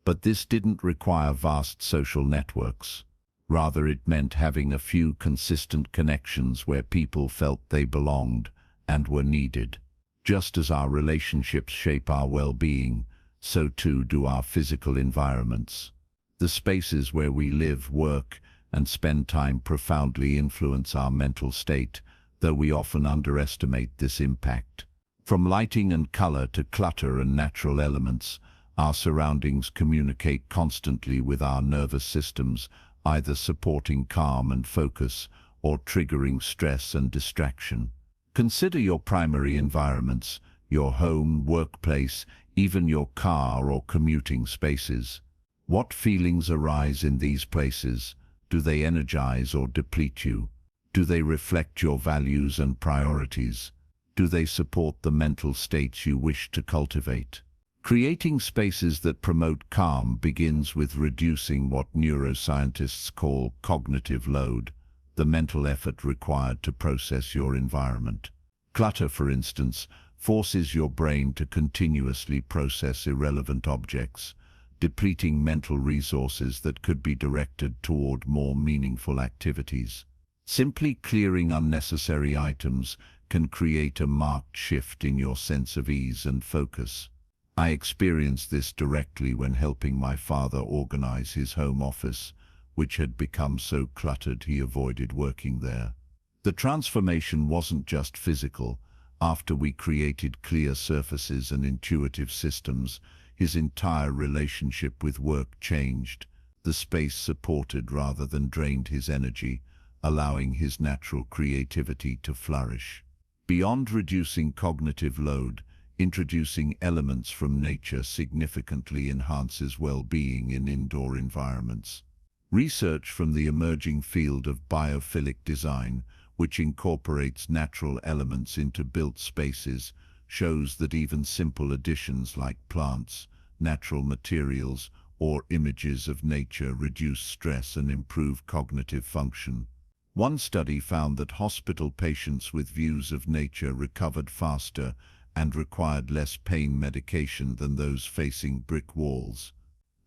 But this didn't require vast social networks. Rather, it meant having a few consistent connections where people felt they belonged and were needed. Just as our relationships shape our well-being, so too do our physical environments. The spaces where we live, work, and spend time profoundly influence our mental state, though we often underestimate this impact. From lighting and color to clutter and natural elements, our surroundings communicate constantly with our nervous systems, either supporting calm and focus or triggering stress and distraction. Consider your primary environments, your home, workplace, even your car or commuting spaces. What feelings arise in these places? Do they energize or deplete you? Do they reflect your values and priorities? Do they support the mental states you wish to cultivate? Creating spaces that promote calm begins with reducing what neuroscientists call cognitive load. the mental effort required to process your environment. Clutter, for instance, forces your brain to continuously process irrelevant objects, depleting mental resources that could be directed toward more meaningful activities. Simply clearing unnecessary items can create a marked shift in your sense of ease and focus. I experienced this directly when helping my father organize his home office, which had become so cluttered he avoided working there. The transformation wasn't just physical. After we created clear surfaces and intuitive systems, his entire relationship with work changed. The space supported rather than drained his energy, allowing his natural creativity to flourish. Beyond reducing cognitive load, introducing elements from nature significantly enhances well-being in indoor environments. Research from the emerging field of biophilic design, which incorporates natural elements into built spaces, shows that even simple additions like plants, natural materials, or images of nature reduce stress and improve cognitive function. One study found that hospital patients with views of nature recovered faster and required less pain medication than those facing brick walls.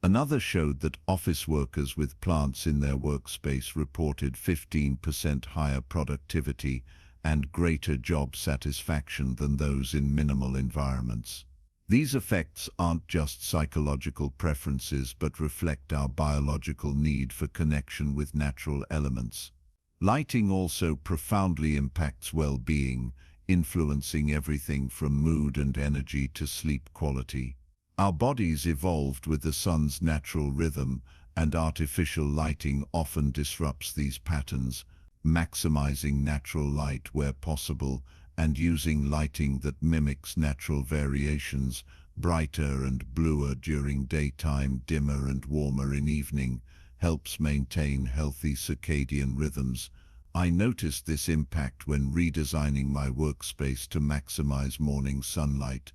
Another showed that office workers with plants in their workspace reported 15% higher productivity and greater job satisfaction than those in minimal environments. These effects aren't just psychological preferences but reflect our biological need for connection with natural elements. Lighting also profoundly impacts well-being, influencing everything from mood and energy to sleep quality. Our bodies evolved with the sun's natural rhythm, and artificial lighting often disrupts these patterns. Maximizing natural light where possible and using lighting that mimics natural variations, brighter and bluer during daytime, dimmer and warmer in evening, helps maintain healthy circadian rhythms. I noticed this impact when redesigning my workspace to maximize morning sunlight.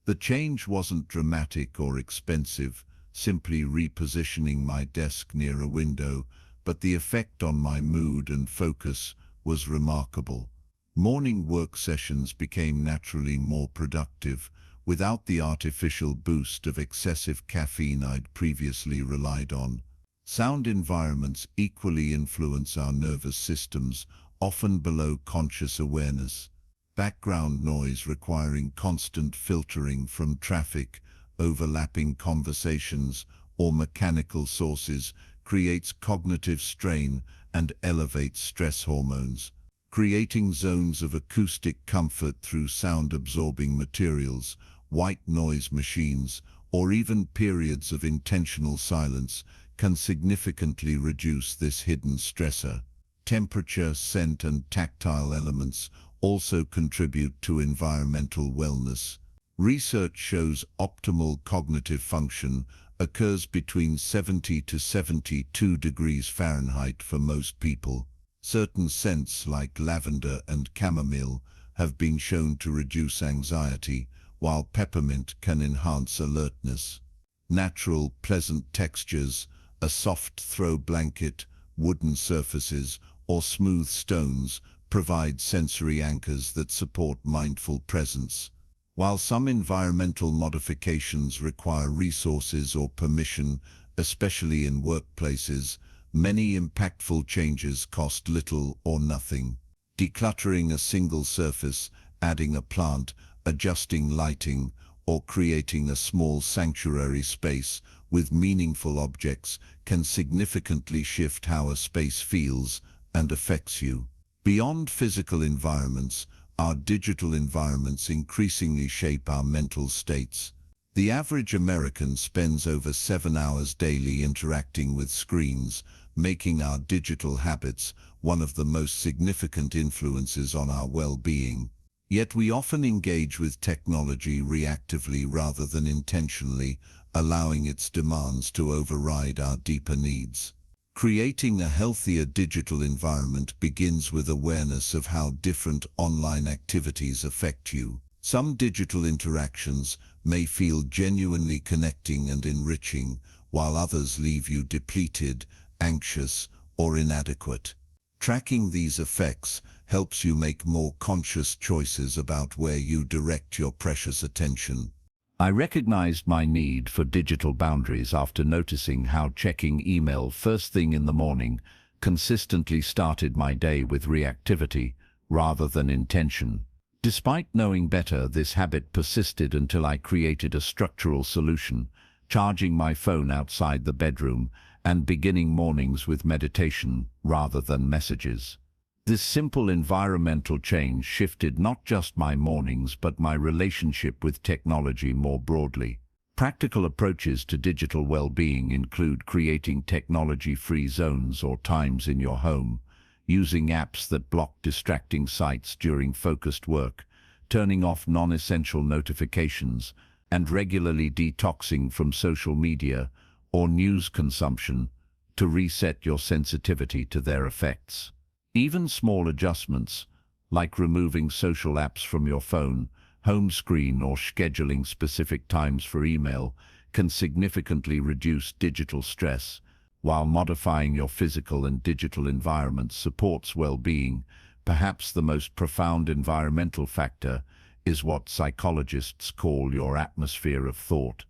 The change wasn't dramatic or expensive, simply repositioning my desk near a window, but the effect on my mood and focus was remarkable. Morning work sessions became naturally more productive, without the artificial boost of excessive caffeine I'd previously relied on. Sound environments equally influence our nervous systems, often below conscious awareness. Background noise requiring constant filtering from traffic, overlapping conversations, or mechanical sources creates cognitive strain and elevates stress hormones. Creating zones of acoustic comfort through sound-absorbing materials, white noise machines, or even periods of intentional silence can significantly reduce this hidden stressor. Temperature, scent, and tactile elements also contribute to environmental wellness. Research shows optimal cognitive function occurs between 70 to 72 degrees Fahrenheit for most people. Certain scents like lavender and chamomile have been shown to reduce anxiety, while peppermint can enhance alertness. Natural, pleasant textures, a soft throw blanket, wooden surfaces, or smooth stones provide sensory anchors that support mindful presence. While some environmental modifications require resources or permission, especially in workplaces, many impactful changes cost little or nothing. Decluttering a single surface, adding a plant, adjusting lighting, or creating a small sanctuary space with meaningful objects can significantly shift how a space feels and affects you. Beyond physical environments, our digital environments increasingly shape our mental states. The average American spends over 7 hours daily interacting with screens, making our digital habits one of the most significant influences on our well-being. Yet we often engage with technology reactively rather than intentionally, allowing its demands to override our deeper needs. Creating a healthier digital environment begins with awareness of how different online activities affect you. Some digital interactions may feel genuinely connecting and enriching, while others leave you depleted, anxious, or inadequate. Tracking these effects helps you make more conscious choices about where you direct your precious attention. I recognized my need for digital boundaries after noticing how checking email first thing in the morning consistently started my day with reactivity rather than intention. Despite knowing better, this habit persisted until I created a structural solution, charging my phone outside the bedroom and beginning mornings with meditation rather than messages. This simple environmental change shifted not just my mornings but my relationship with technology more broadly. Practical approaches to digital well-being include creating technology-free zones or times in your home, using apps that block distracting sites during focused work, turning off non-essential notifications, and regularly detoxing from social media or news consumption to reset your sensitivity to their effects. Even small adjustments, like removing social apps from your phone, home screen, or scheduling specific times for email, can significantly reduce digital stress, while modifying your physical and digital environment supports well-being. Perhaps the most profound environmental factor is what psychologists call your atmosphere of thought,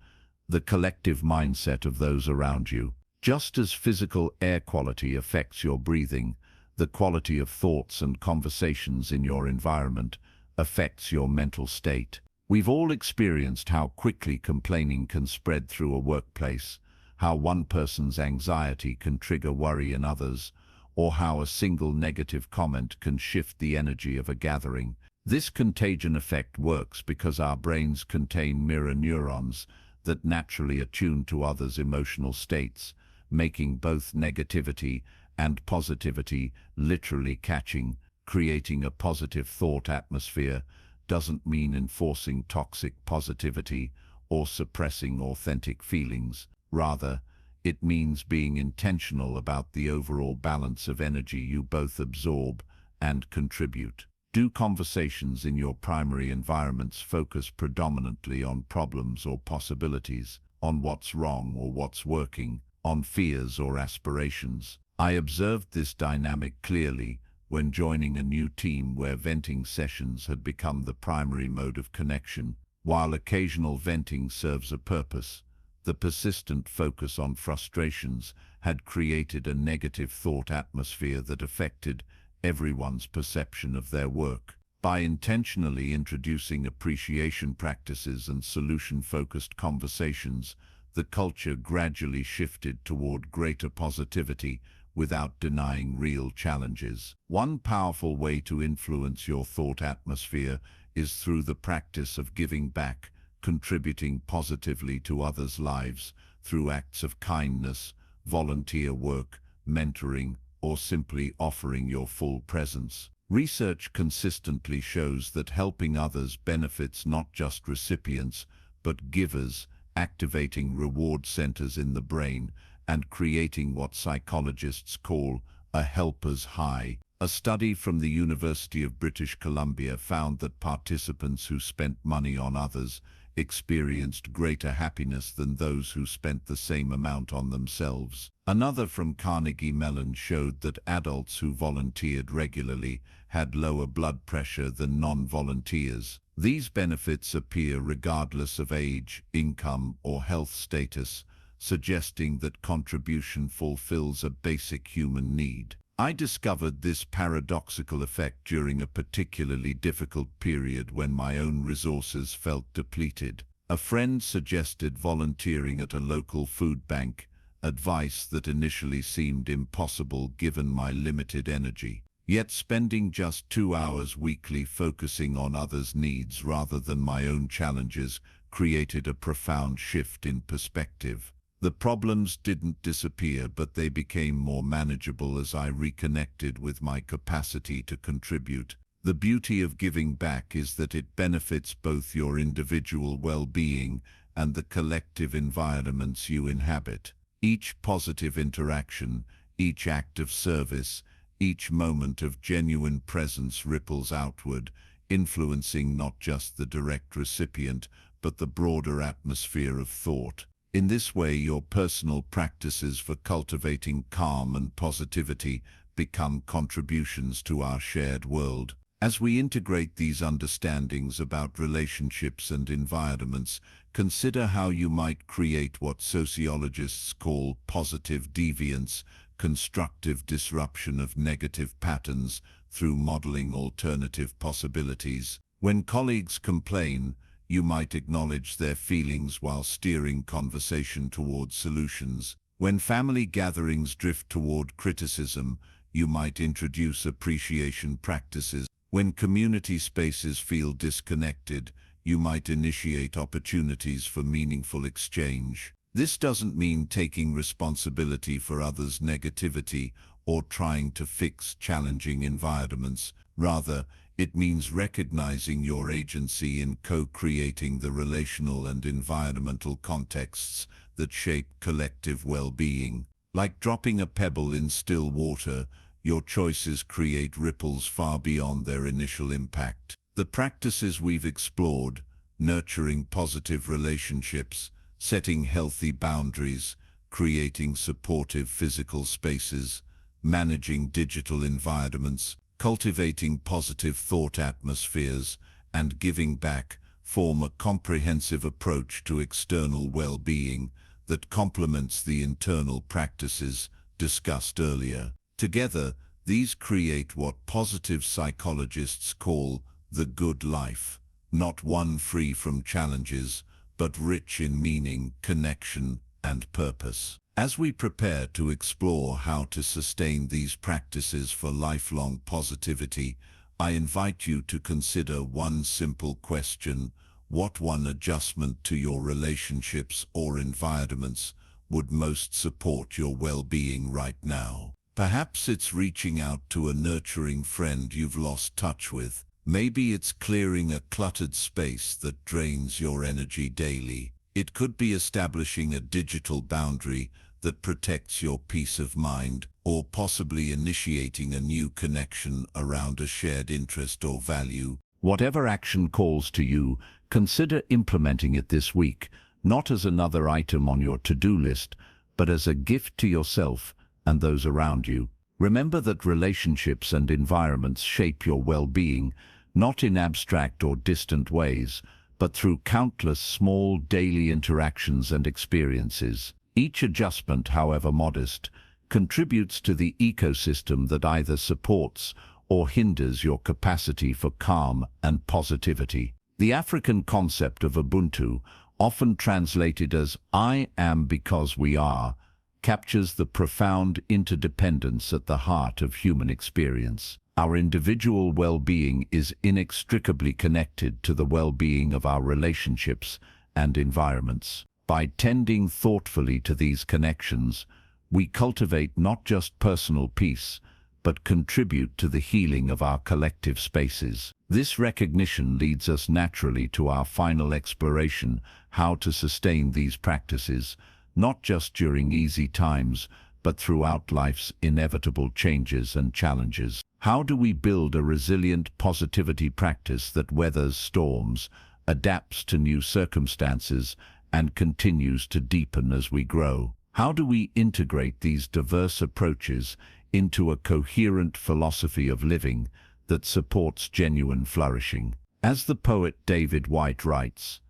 the collective mindset of those around you. Just as physical air quality affects your breathing, the quality of thoughts and conversations in your environment affects your mental state. We've all experienced how quickly complaining can spread through a workplace, how one person's anxiety can trigger worry in others, or how a single negative comment can shift the energy of a gathering. This contagion effect works because our brains contain mirror neurons that naturally attune to others' emotional states, making both negativity and positivity literally catching. Creating a positive thought atmosphere doesn't mean enforcing toxic positivity or suppressing authentic feelings. Rather, it means being intentional about the overall balance of energy you both absorb and contribute. Do conversations in your primary environments focus predominantly on problems or possibilities, on what's wrong or what's working, on fears or aspirations? I observed this dynamic clearly when joining a new team where venting sessions had become the primary mode of connection. While occasional venting serves a purpose, the persistent focus on frustrations had created a negative thought atmosphere that affected everyone's perception of their work. By intentionally introducing appreciation practices and solution-focused conversations, the culture gradually shifted toward greater positivity without denying real challenges. One powerful way to influence your thought atmosphere is through the practice of giving back, contributing positively to others' lives through acts of kindness, volunteer work, mentoring, or simply offering your full presence. Research consistently shows that helping others benefits not just recipients, but givers, activating reward centers in the brain and creating what psychologists call a helper's high. A study from the University of British Columbia found that participants who spent money on others experienced greater happiness than those who spent the same amount on themselves. Another from Carnegie Mellon showed that adults who volunteered regularly had lower blood pressure than non-volunteers. These benefits appear regardless of age, income, or health status, suggesting that contribution fulfills a basic human need. I discovered this paradoxical effect during a particularly difficult period when my own resources felt depleted. A friend suggested volunteering at a local food bank, advice that initially seemed impossible given my limited energy. Yet spending just 2 hours weekly focusing on others' needs rather than my own challenges created a profound shift in perspective. The problems didn't disappear, but they became more manageable as I reconnected with my capacity to contribute. The beauty of giving back is that it benefits both your individual well-being and the collective environments you inhabit. Each positive interaction, each act of service, each moment of genuine presence ripples outward, influencing not just the direct recipient, but the broader atmosphere of thought. In this way, your personal practices for cultivating calm and positivity become contributions to our shared world. As we integrate these understandings about relationships and environments, consider how you might create what sociologists call positive deviance, constructive disruption of negative patterns through modeling alternative possibilities. When colleagues complain, you might acknowledge their feelings while steering conversation toward solutions. When family gatherings drift toward criticism, you might introduce appreciation practices. When community spaces feel disconnected, you might initiate opportunities for meaningful exchange. This doesn't mean taking responsibility for others' negativity or trying to fix challenging environments. Rather, it means recognizing your agency in co-creating the relational and environmental contexts that shape collective well-being. Like dropping a pebble in still water, your choices create ripples far beyond their initial impact. The practices we've explored, nurturing positive relationships, setting healthy boundaries, creating supportive physical spaces, managing digital environments, cultivating positive thought atmospheres, and giving back, form a comprehensive approach to external well-being that complements the internal practices discussed earlier. Together, these create what positive psychologists call the good life, not one free from challenges, but rich in meaning, connection, and purpose. As we prepare to explore how to sustain these practices for lifelong positivity, I invite you to consider one simple question: what one adjustment to your relationships or environments would most support your well-being right now? Perhaps it's reaching out to a nurturing friend you've lost touch with. Maybe it's clearing a cluttered space that drains your energy daily. It could be establishing a digital boundary that protects your peace of mind, or possibly initiating a new connection around a shared interest or value. Whatever action calls to you, consider implementing it this week, not as another item on your to-do list, but as a gift to yourself and those around you. Remember that relationships and environments shape your well-being, not in abstract or distant ways, but through countless small daily interactions and experiences. Each adjustment, however modest, contributes to the ecosystem that either supports or hinders your capacity for calm and positivity. The African concept of Ubuntu, often translated as "I am because we are," captures the profound interdependence at the heart of human experience. Our individual well-being is inextricably connected to the well-being of our relationships and environments. By tending thoughtfully to these connections, we cultivate not just personal peace, but contribute to the healing of our collective spaces. This recognition leads us naturally to our final exploration: how to sustain these practices, not just during easy times, but throughout life's inevitable changes and challenges. How do we build a resilient positivity practice that weathers storms, adapts to new circumstances, and continues to deepen as we grow? How do we integrate these diverse approaches into a coherent philosophy of living that supports genuine flourishing? As the poet David Whyte writes,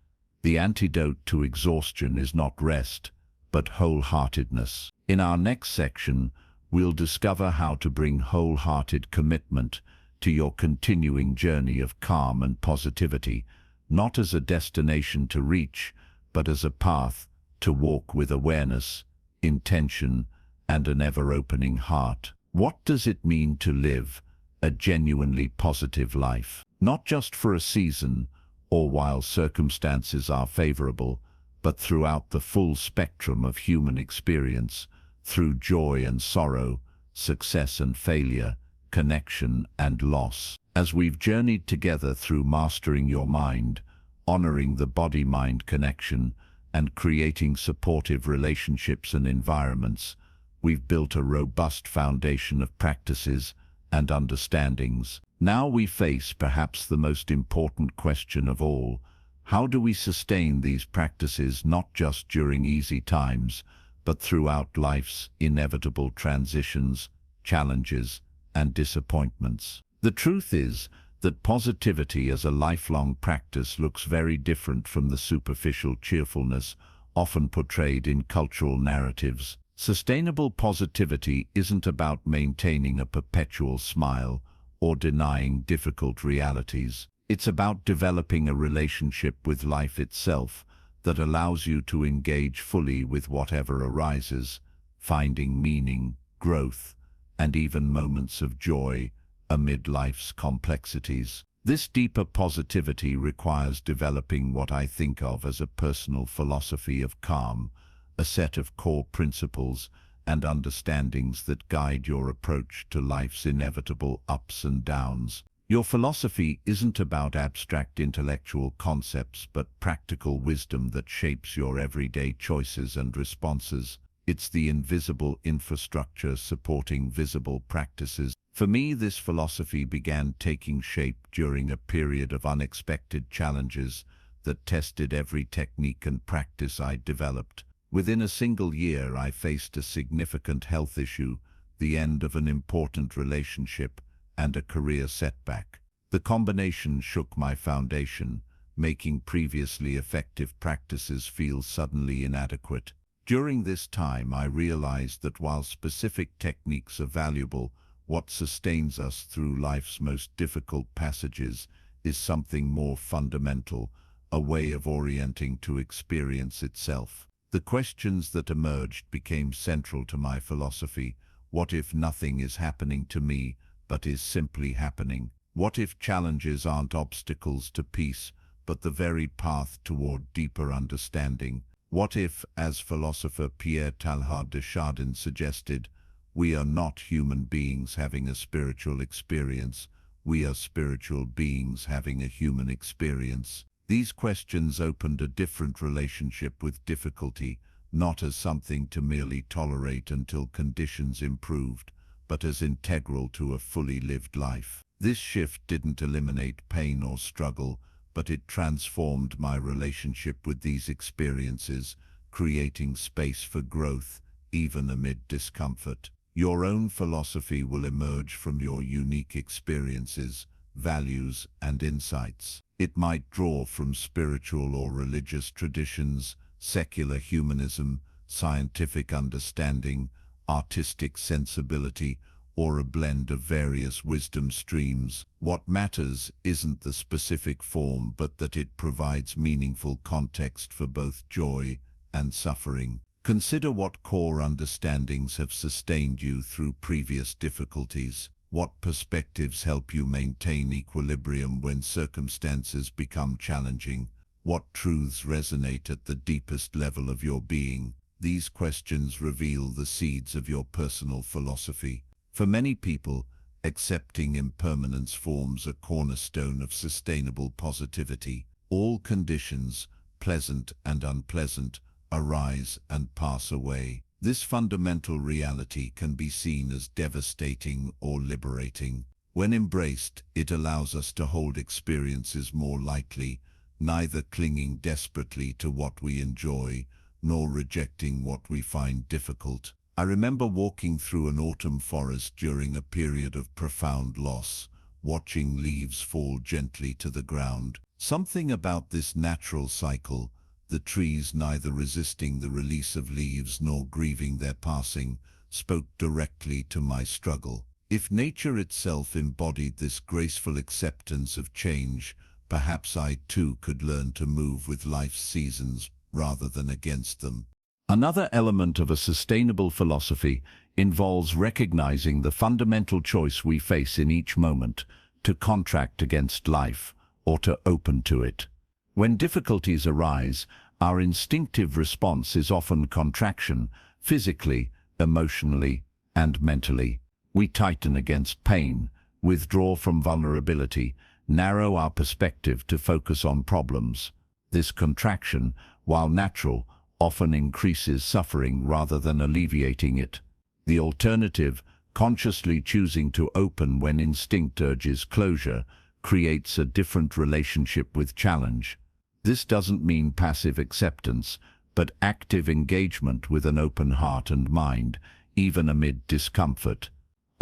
"The antidote to exhaustion is not rest, but wholeheartedness." In our next section, we'll discover how to bring wholehearted commitment to your continuing journey of calm and positivity, not as a destination to reach, but as a path to walk with awareness, intention, and an ever-opening heart. What does it mean to live a genuinely positive life? Not just for a season or while circumstances are favorable, but throughout the full spectrum of human experience, through joy and sorrow, success and failure, connection and loss. As we've journeyed together through mastering your mind, honoring the body-mind connection, and creating supportive relationships and environments, we've built a robust foundation of practices and understandings. Now we face perhaps the most important question of all: how do we sustain these practices not just during easy times, but throughout life's inevitable transitions, challenges, and disappointments. The truth is that positivity as a lifelong practice looks very different from the superficial cheerfulness often portrayed in cultural narratives. Sustainable positivity isn't about maintaining a perpetual smile or denying difficult realities. It's about developing a relationship with life itself that allows you to engage fully with whatever arises, finding meaning, growth, and even moments of joy amid life's complexities. This deeper positivity requires developing what I think of as a personal philosophy of calm, a set of core principles and understandings that guide your approach to life's inevitable ups and downs. Your philosophy isn't about abstract intellectual concepts, but practical wisdom that shapes your everyday choices and responses. It's the invisible infrastructure supporting visible practices. For me, this philosophy began taking shape during a period of unexpected challenges that tested every technique and practice I developed. Within a single year, I faced a significant health issue, the end of an important relationship, and a career setback. The combination shook my foundation, making previously effective practices feel suddenly inadequate. During this time, I realized that while specific techniques are valuable, what sustains us through life's most difficult passages is something more fundamental, a way of orienting to experience itself. The questions that emerged became central to my philosophy. What if nothing is happening to me, but is simply happening? What if challenges aren't obstacles to peace, but the very path toward deeper understanding? What if, as philosopher Pierre Teilhard de Chardin suggested, we are not human beings having a spiritual experience, we are spiritual beings having a human experience? These questions opened a different relationship with difficulty, not as something to merely tolerate until conditions improved, but as integral to a fully lived life. This shift didn't eliminate pain or struggle, but it transformed my relationship with these experiences, creating space for growth, even amid discomfort. Your own philosophy will emerge from your unique experiences, values, and insights. It might draw from spiritual or religious traditions, secular humanism, scientific understanding, artistic sensibility, or a blend of various wisdom streams. What matters isn't the specific form, but that it provides meaningful context for both joy and suffering. Consider what core understandings have sustained you through previous difficulties. What perspectives help you maintain equilibrium when circumstances become challenging? What truths resonate at the deepest level of your being? These questions reveal the seeds of your personal philosophy. For many people, accepting impermanence forms a cornerstone of sustainable positivity. All conditions, pleasant and unpleasant, arise and pass away. This fundamental reality can be seen as devastating or liberating. When embraced, it allows us to hold experiences more lightly, neither clinging desperately to what we enjoy, nor rejecting what we find difficult. I remember walking through an autumn forest during a period of profound loss, watching leaves fall gently to the ground. Something about this natural cycle, the trees neither resisting the release of leaves nor grieving their passing, spoke directly to my struggle. If nature itself embodied this graceful acceptance of change, perhaps I too could learn to move with life's seasons rather than against them. Another element of a sustainable philosophy involves recognizing the fundamental choice we face in each moment: to contract against life or to open to it. When difficulties arise, our instinctive response is often contraction, physically, emotionally, and mentally. We tighten against pain, withdraw from vulnerability, narrow our perspective to focus on problems. This contraction, while natural, often increases suffering rather than alleviating it. The alternative, consciously choosing to open when instinct urges closure, creates a different relationship with challenge. This doesn't mean passive acceptance, but active engagement with an open heart and mind, even amid discomfort.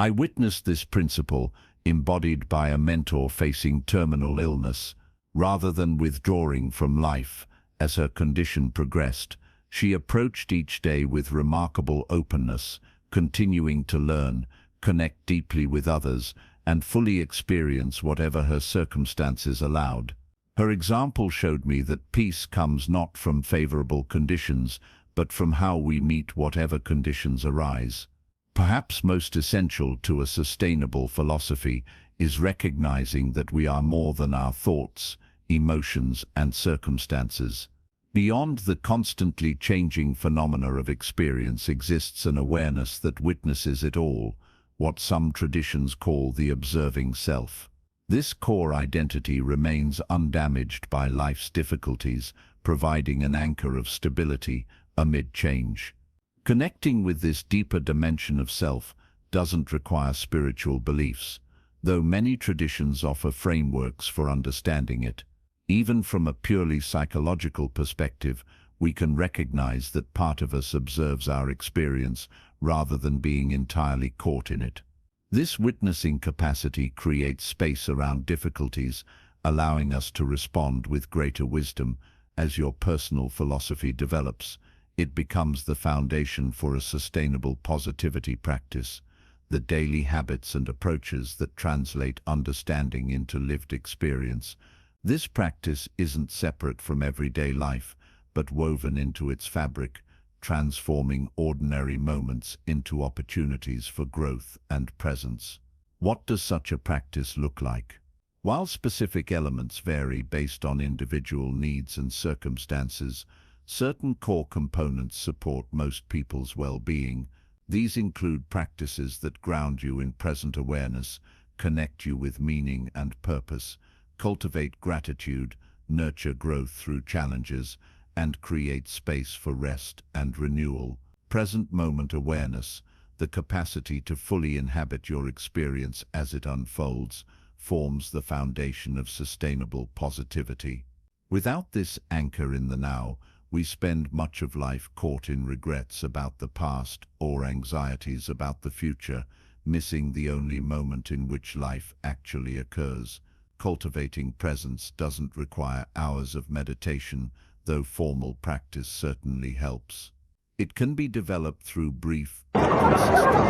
I witnessed this principle embodied by a mentor facing terminal illness. Rather than withdrawing from life as her condition progressed, she approached each day with remarkable openness, continuing to learn, connect deeply with others, and fully experience whatever her circumstances allowed. Her example showed me that peace comes not from favorable conditions, but from how we meet whatever conditions arise. Perhaps most essential to a sustainable philosophy is recognizing that we are more than our thoughts, emotions, and circumstances. Beyond the constantly changing phenomena of experience exists an awareness that witnesses it all, what some traditions call the observing self. This core identity remains undamaged by life's difficulties, providing an anchor of stability amid change. Connecting with this deeper dimension of self doesn't require spiritual beliefs, though many traditions offer frameworks for understanding it. Even from a purely psychological perspective, we can recognize that part of us observes our experience rather than being entirely caught in it. This witnessing capacity creates space around difficulties, allowing us to respond with greater wisdom. As your personal philosophy develops, it becomes the foundation for a sustainable positivity practice, the daily habits and approaches that translate understanding into lived experience. This practice isn't separate from everyday life, but woven into its fabric, transforming ordinary moments into opportunities for growth and presence. What does such a practice look like? While specific elements vary based on individual needs and circumstances, certain core components support most people's well-being. These include practices that ground you in present awareness, connect you with meaning and purpose, cultivate gratitude, nurture growth through challenges, and create space for rest and renewal. Present moment awareness, the capacity to fully inhabit your experience as it unfolds, forms the foundation of sustainable positivity. Without this anchor in the now, we spend much of life caught in regrets about the past or anxieties about the future, missing the only moment in which life actually occurs. Cultivating presence doesn't require hours of meditation, though formal practice certainly helps. It can be developed through brief but consistent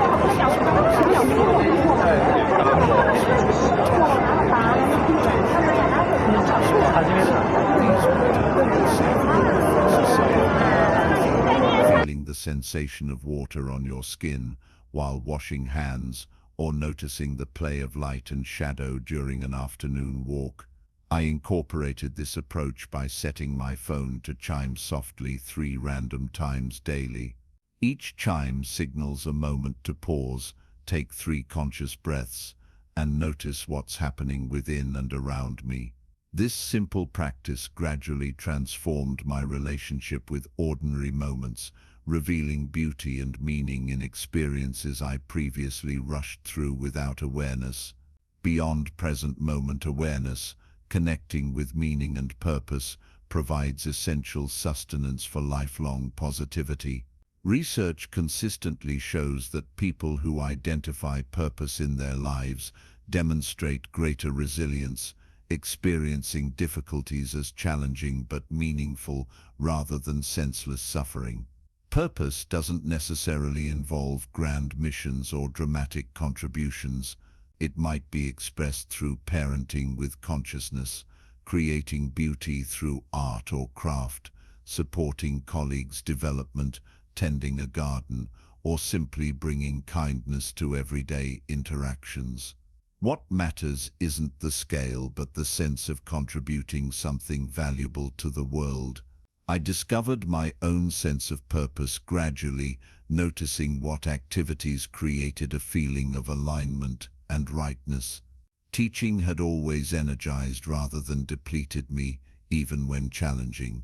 feeling the sensation of water on your skin while washing hands, or noticing the play of light and shadow during an afternoon walk. I incorporated this approach by setting my phone to chime softly 3 random times daily. Each chime signals a moment to pause, take 3 conscious breaths, and notice what's happening within and around me. This simple practice gradually transformed my relationship with ordinary moments, revealing beauty and meaning in experiences I previously rushed through without awareness. Beyond present moment awareness, connecting with meaning and purpose provides essential sustenance for lifelong positivity. Research consistently shows that people who identify purpose in their lives demonstrate greater resilience, experiencing difficulties as challenging but meaningful rather than senseless suffering. Purpose doesn't necessarily involve grand missions or dramatic contributions. It might be expressed through parenting with consciousness, creating beauty through art or craft, supporting colleagues' development, tending a garden, or simply bringing kindness to everyday interactions. What matters isn't the scale but the sense of contributing something valuable to the world. I discovered my own sense of purpose gradually, noticing what activities created a feeling of alignment and rightness. Teaching had always energized rather than depleted me, even when challenging.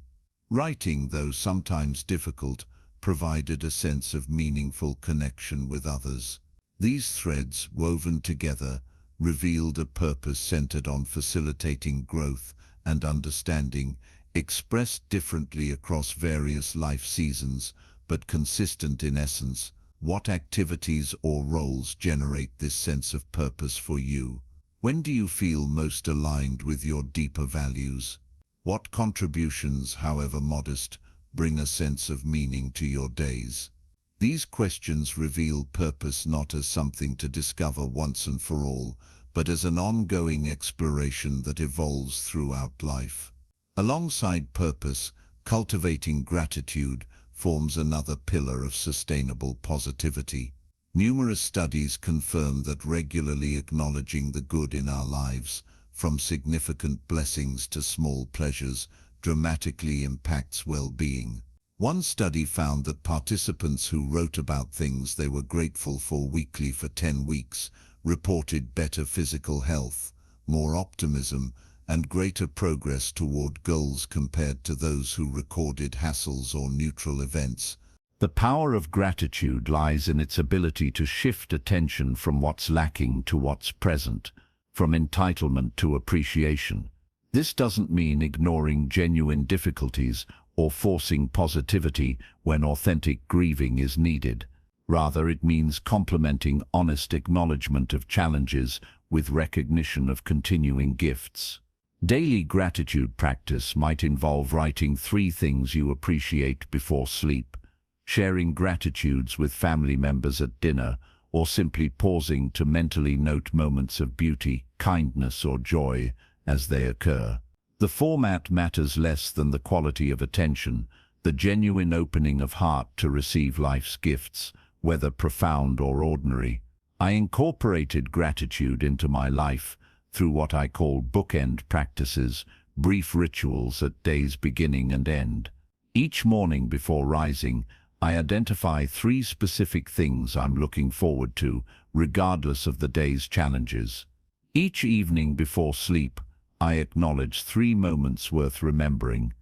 Writing, though sometimes difficult, provided a sense of meaningful connection with others. These threads, woven together, revealed a purpose centered on facilitating growth and understanding, expressed differently across various life seasons, but consistent in essence. What activities or roles generate this sense of purpose for you? When do you feel most aligned with your deeper values? What contributions, however modest, bring a sense of meaning to your days? These questions reveal purpose not as something to discover once and for all, but as an ongoing exploration that evolves throughout life. Alongside purpose, cultivating gratitude forms another pillar of sustainable positivity. Numerous studies confirm that regularly acknowledging the good in our lives, from significant blessings to small pleasures, dramatically impacts well-being. One study found that participants who wrote about things they were grateful for weekly for 10 weeks reported better physical health, more optimism, and greater progress toward goals compared to those who recorded hassles or neutral events. The power of gratitude lies in its ability to shift attention from what's lacking to what's present, from entitlement to appreciation. This doesn't mean ignoring genuine difficulties or forcing positivity when authentic grieving is needed. Rather, it means complementing honest acknowledgement of challenges with recognition of continuing gifts. Daily gratitude practice might involve writing 3 things you appreciate before sleep, sharing gratitudes with family members at dinner, or simply pausing to mentally note moments of beauty, kindness, or joy as they occur. The format matters less than the quality of attention, the genuine opening of heart to receive life's gifts, whether profound or ordinary. I incorporated gratitude into my life through what I call bookend practices, brief rituals at day's beginning and end. Each morning before rising, I identify 3 specific things I'm looking forward to, regardless of the day's challenges. Each evening before sleep, I acknowledge 3 moments worth remembering.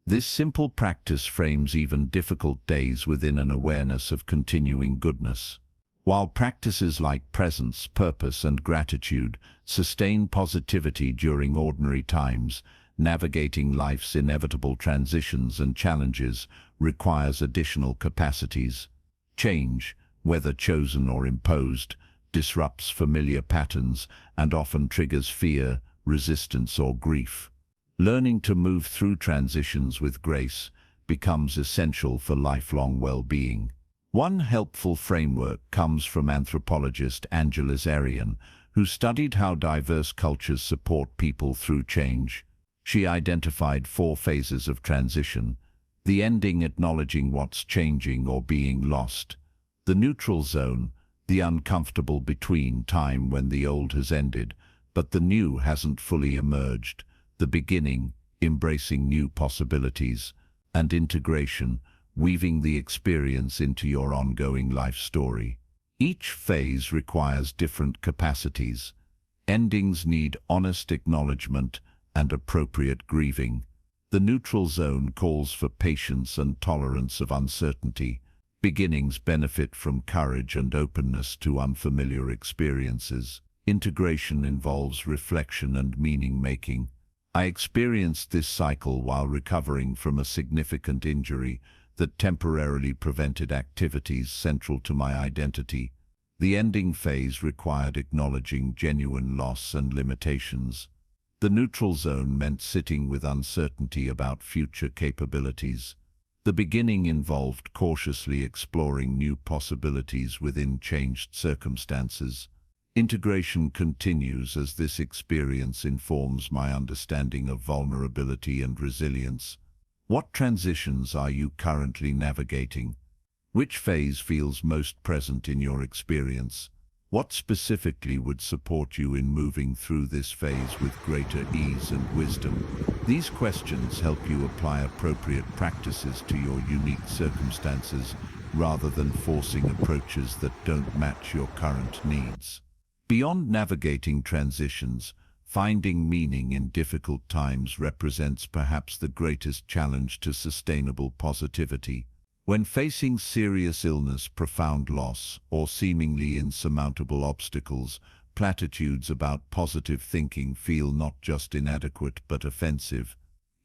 This simple practice frames even difficult days within an awareness of continuing goodness. While practices like presence, purpose, and gratitude sustain positivity during ordinary times, navigating life's inevitable transitions and challenges requires additional capacities. Change, whether chosen or imposed, disrupts familiar patterns and often triggers fear, resistance, or grief. Learning to move through transitions with grace becomes essential for lifelong well-being. One helpful framework comes from anthropologist Angela Zarian, who studied how diverse cultures support people through change. She identified 4 phases of transition: the ending, acknowledging what's changing or being lost; the neutral zone, the uncomfortable between time when the old has ended, but the new hasn't fully emerged; the beginning, embracing new possibilities; and integration, weaving the experience into your ongoing life story. Each phase requires different capacities. Endings need honest acknowledgement and appropriate grieving. The neutral zone calls for patience and tolerance of uncertainty. Beginnings benefit from courage and openness to unfamiliar experiences. Integration involves reflection and meaning-making. I experienced this cycle while recovering from a significant injury that temporarily prevented activities central to my identity. The ending phase required acknowledging genuine loss and limitations. The neutral zone meant sitting with uncertainty about future capabilities. The beginning involved cautiously exploring new possibilities within changed circumstances. Integration continues as this experience informs my understanding of vulnerability and resilience. What transitions are you currently navigating? Which phase feels most present in your experience? What specifically would support you in moving through this phase with greater ease and wisdom? These questions help you apply appropriate practices to your unique circumstances rather than forcing approaches that don't match your current needs. Beyond navigating transitions, finding meaning in difficult times represents perhaps the greatest challenge to sustainable positivity. When facing serious illness, profound loss, or seemingly insurmountable obstacles, platitudes about positive thinking feel not just inadequate but offensive.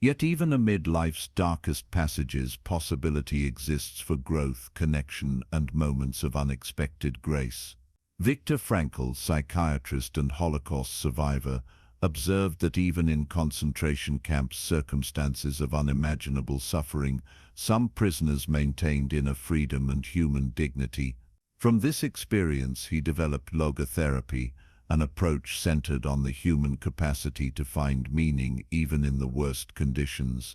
Yet even amid life's darkest passages, possibility exists for growth, connection, and moments of unexpected grace. Viktor Frankl, psychiatrist and Holocaust survivor, observed that even in concentration camps, circumstances of unimaginable suffering, some prisoners maintained inner freedom and human dignity. From this experience, he developed logotherapy, an approach centered on the human capacity to find meaning even in the worst conditions.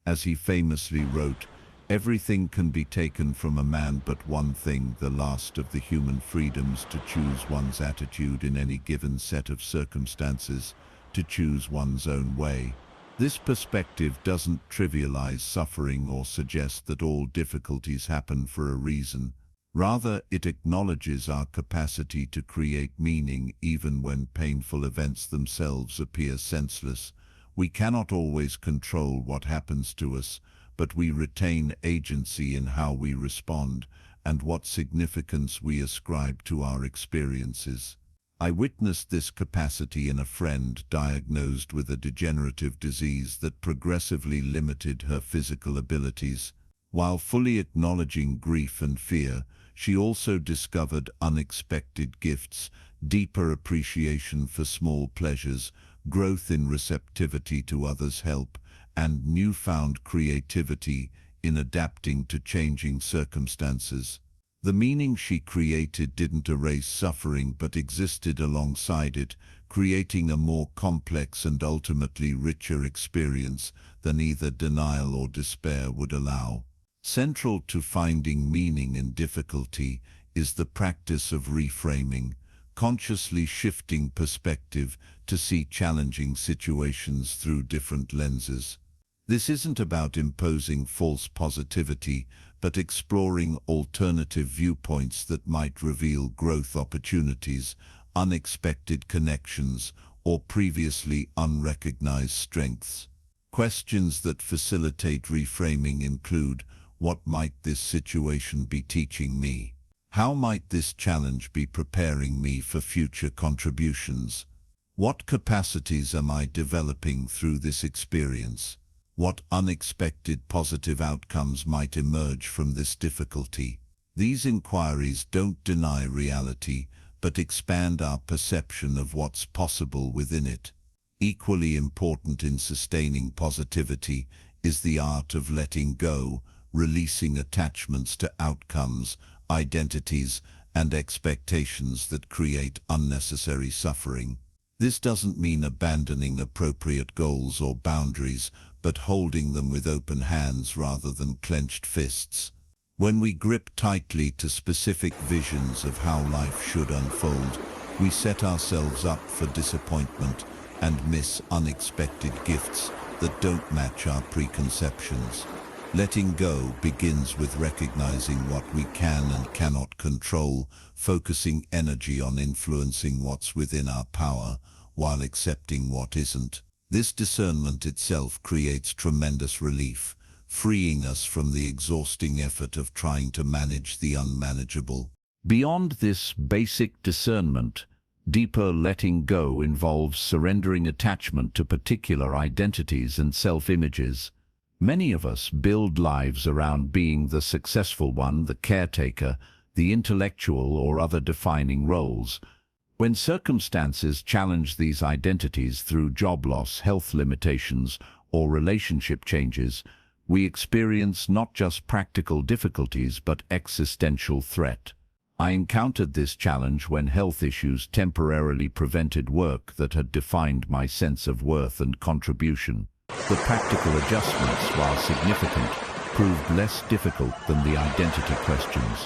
As he famously wrote, "Everything can be taken from a man but one thing, the last of the human freedoms, to choose one's attitude in any given set of circumstances, to choose one's own way." This perspective doesn't trivialize suffering or suggest that all difficulties happen for a reason. Rather, it acknowledges our capacity to create meaning even when painful events themselves appear senseless. We cannot always control what happens to us, but we retain agency in how we respond and what significance we ascribe to our experiences. I witnessed this capacity in a friend diagnosed with a degenerative disease that progressively limited her physical abilities. While fully acknowledging grief and fear, she also discovered unexpected gifts, deeper appreciation for small pleasures, growth in receptivity to others' help, and newfound creativity in adapting to changing circumstances. The meaning she created didn't erase suffering but existed alongside it, creating a more complex and ultimately richer experience than either denial or despair would allow. Central to finding meaning in difficulty is the practice of reframing, consciously shifting perspective to see challenging situations through different lenses. This isn't about imposing false positivity, but exploring alternative viewpoints that might reveal growth opportunities, unexpected connections, or previously unrecognized strengths. Questions that facilitate reframing include: what might this situation be teaching me? How might this challenge be preparing me for future contributions? What capacities am I developing through this experience? What unexpected positive outcomes might emerge from this difficulty? These inquiries don't deny reality, but expand our perception of what's possible within it. Equally important in sustaining positivity is the art of letting go, releasing attachments to outcomes, identities, and expectations that create unnecessary suffering. This doesn't mean abandoning appropriate goals or boundaries, but holding them with open hands rather than clenched fists. When we grip tightly to specific visions of how life should unfold, we set ourselves up for disappointment and miss unexpected gifts that don't match our preconceptions. Letting go begins with recognizing what we can and cannot control, focusing energy on influencing what's within our power, while accepting what isn't. This discernment itself creates tremendous relief, freeing us from the exhausting effort of trying to manage the unmanageable. Beyond this basic discernment, deeper letting go involves surrendering attachment to particular identities and self-images. Many of us build lives around being the successful one, the caretaker, the intellectual, or other defining roles. When circumstances challenge these identities through job loss, health limitations, or relationship changes, we experience not just practical difficulties but existential threat. I encountered this challenge when health issues temporarily prevented work that had defined my sense of worth and contribution. The practical adjustments, while significant, proved less difficult than the identity questions.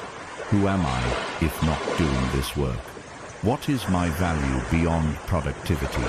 Who am I, if not doing this work? What is my value beyond productivity?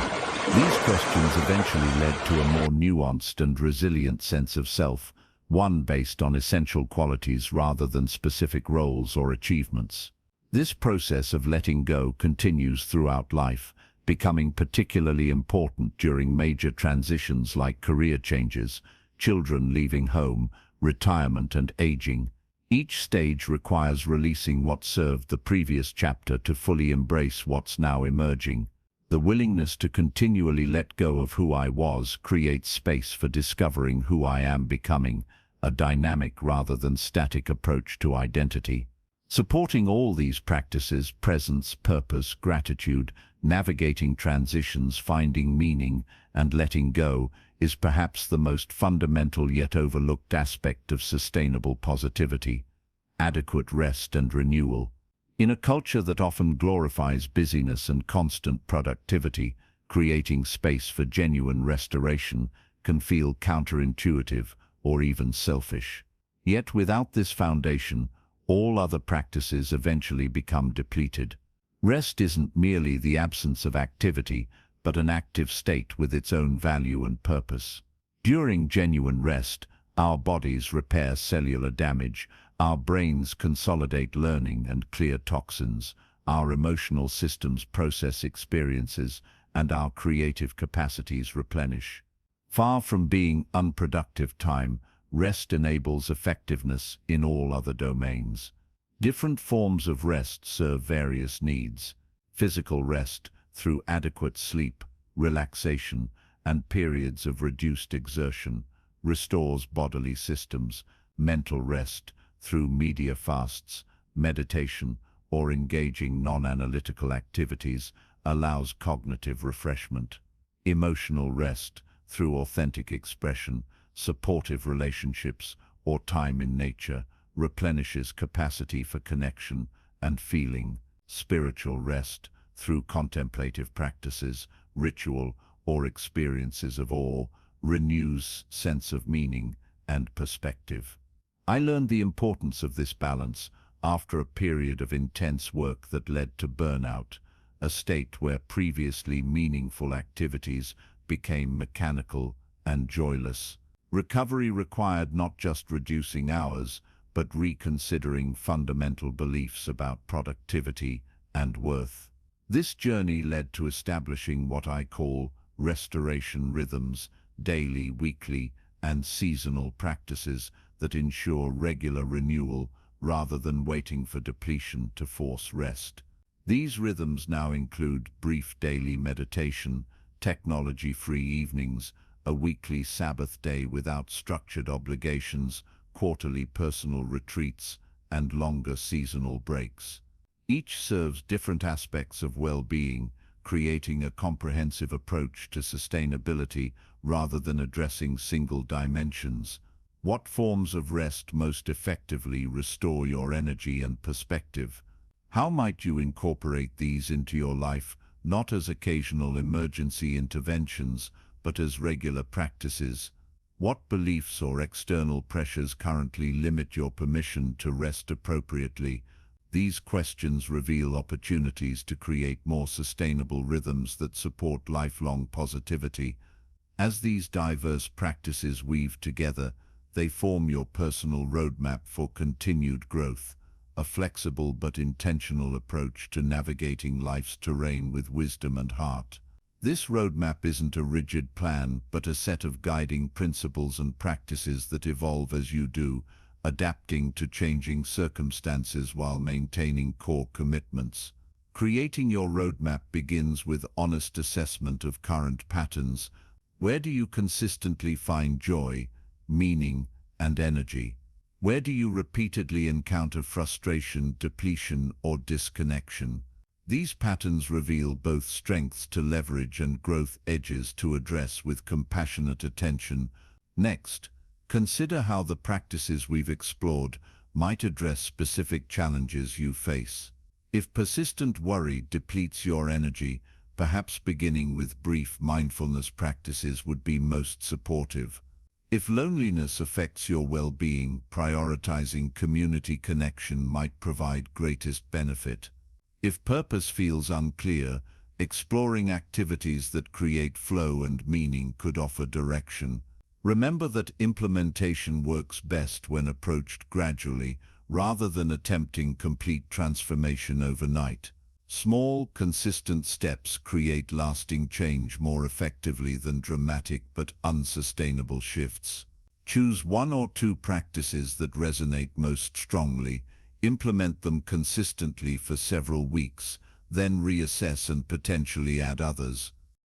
These questions eventually led to a more nuanced and resilient sense of self, one based on essential qualities rather than specific roles or achievements. This process of letting go continues throughout life, becoming particularly important during major transitions like career changes, children leaving home, retirement, and aging. Each stage requires releasing what served the previous chapter to fully embrace what's now emerging. The willingness to continually let go of who I was creates space for discovering who I am becoming, a dynamic rather than static approach to identity. Supporting all these practices, presence, purpose, gratitude, navigating transitions, finding meaning, and letting go, is perhaps the most fundamental yet overlooked aspect of sustainable positivity. Adequate rest and renewal. In a culture that often glorifies busyness and constant productivity, creating space for genuine restoration can feel counterintuitive or even selfish. Yet without this foundation, all other practices eventually become depleted. Rest isn't merely the absence of activity, but an active state with its own value and purpose. During genuine rest, our bodies repair cellular damage, our brains consolidate learning and clear toxins, our emotional systems process experiences, and our creative capacities replenish. Far from being unproductive time, rest enables effectiveness in all other domains. Different forms of rest serve various needs. Physical rest, through adequate sleep, relaxation, and periods of reduced exertion, restores bodily systems. Mental rest, through media fasts, meditation, or engaging non-analytical activities, allows cognitive refreshment. Emotional rest, through authentic expression, supportive relationships, or time in nature, replenishes capacity for connection and feeling. Spiritual rest, through contemplative practices, ritual, or experiences of awe, renews sense of meaning and perspective. I learned the importance of this balance after a period of intense work that led to burnout, a state where previously meaningful activities became mechanical and joyless. Recovery required not just reducing hours, but reconsidering fundamental beliefs about productivity and worth. This journey led to establishing what I call restoration rhythms, daily, weekly, and seasonal practices that ensure regular renewal rather than waiting for depletion to force rest. These rhythms now include brief daily meditation, technology-free evenings, a weekly Sabbath day without structured obligations, quarterly personal retreats, and longer seasonal breaks. Each serves different aspects of well-being, creating a comprehensive approach to sustainability rather than addressing single dimensions. What forms of rest most effectively restore your energy and perspective? How might you incorporate these into your life, not as occasional emergency interventions, but as regular practices? What beliefs or external pressures currently limit your permission to rest appropriately? These questions reveal opportunities to create more sustainable rhythms that support lifelong positivity. As these diverse practices weave together, they form your personal roadmap for continued growth, a flexible but intentional approach to navigating life's terrain with wisdom and heart. This roadmap isn't a rigid plan, but a set of guiding principles and practices that evolve as you do, adapting to changing circumstances while maintaining core commitments. Creating your roadmap begins with honest assessment of current patterns. Where do you consistently find joy, meaning, and energy? Where do you repeatedly encounter frustration, depletion, or disconnection? These patterns reveal both strengths to leverage and growth edges to address with compassionate attention. Next, consider how the practices we've explored might address specific challenges you face. If persistent worry depletes your energy, perhaps beginning with brief mindfulness practices would be most supportive. If loneliness affects your well-being, prioritizing community connection might provide greatest benefit. If purpose feels unclear, exploring activities that create flow and meaning could offer direction. Remember that implementation works best when approached gradually, rather than attempting complete transformation overnight. Small, consistent steps create lasting change more effectively than dramatic but unsustainable shifts. Choose one or two practices that resonate most strongly, implement them consistently for several weeks, then reassess and potentially add others.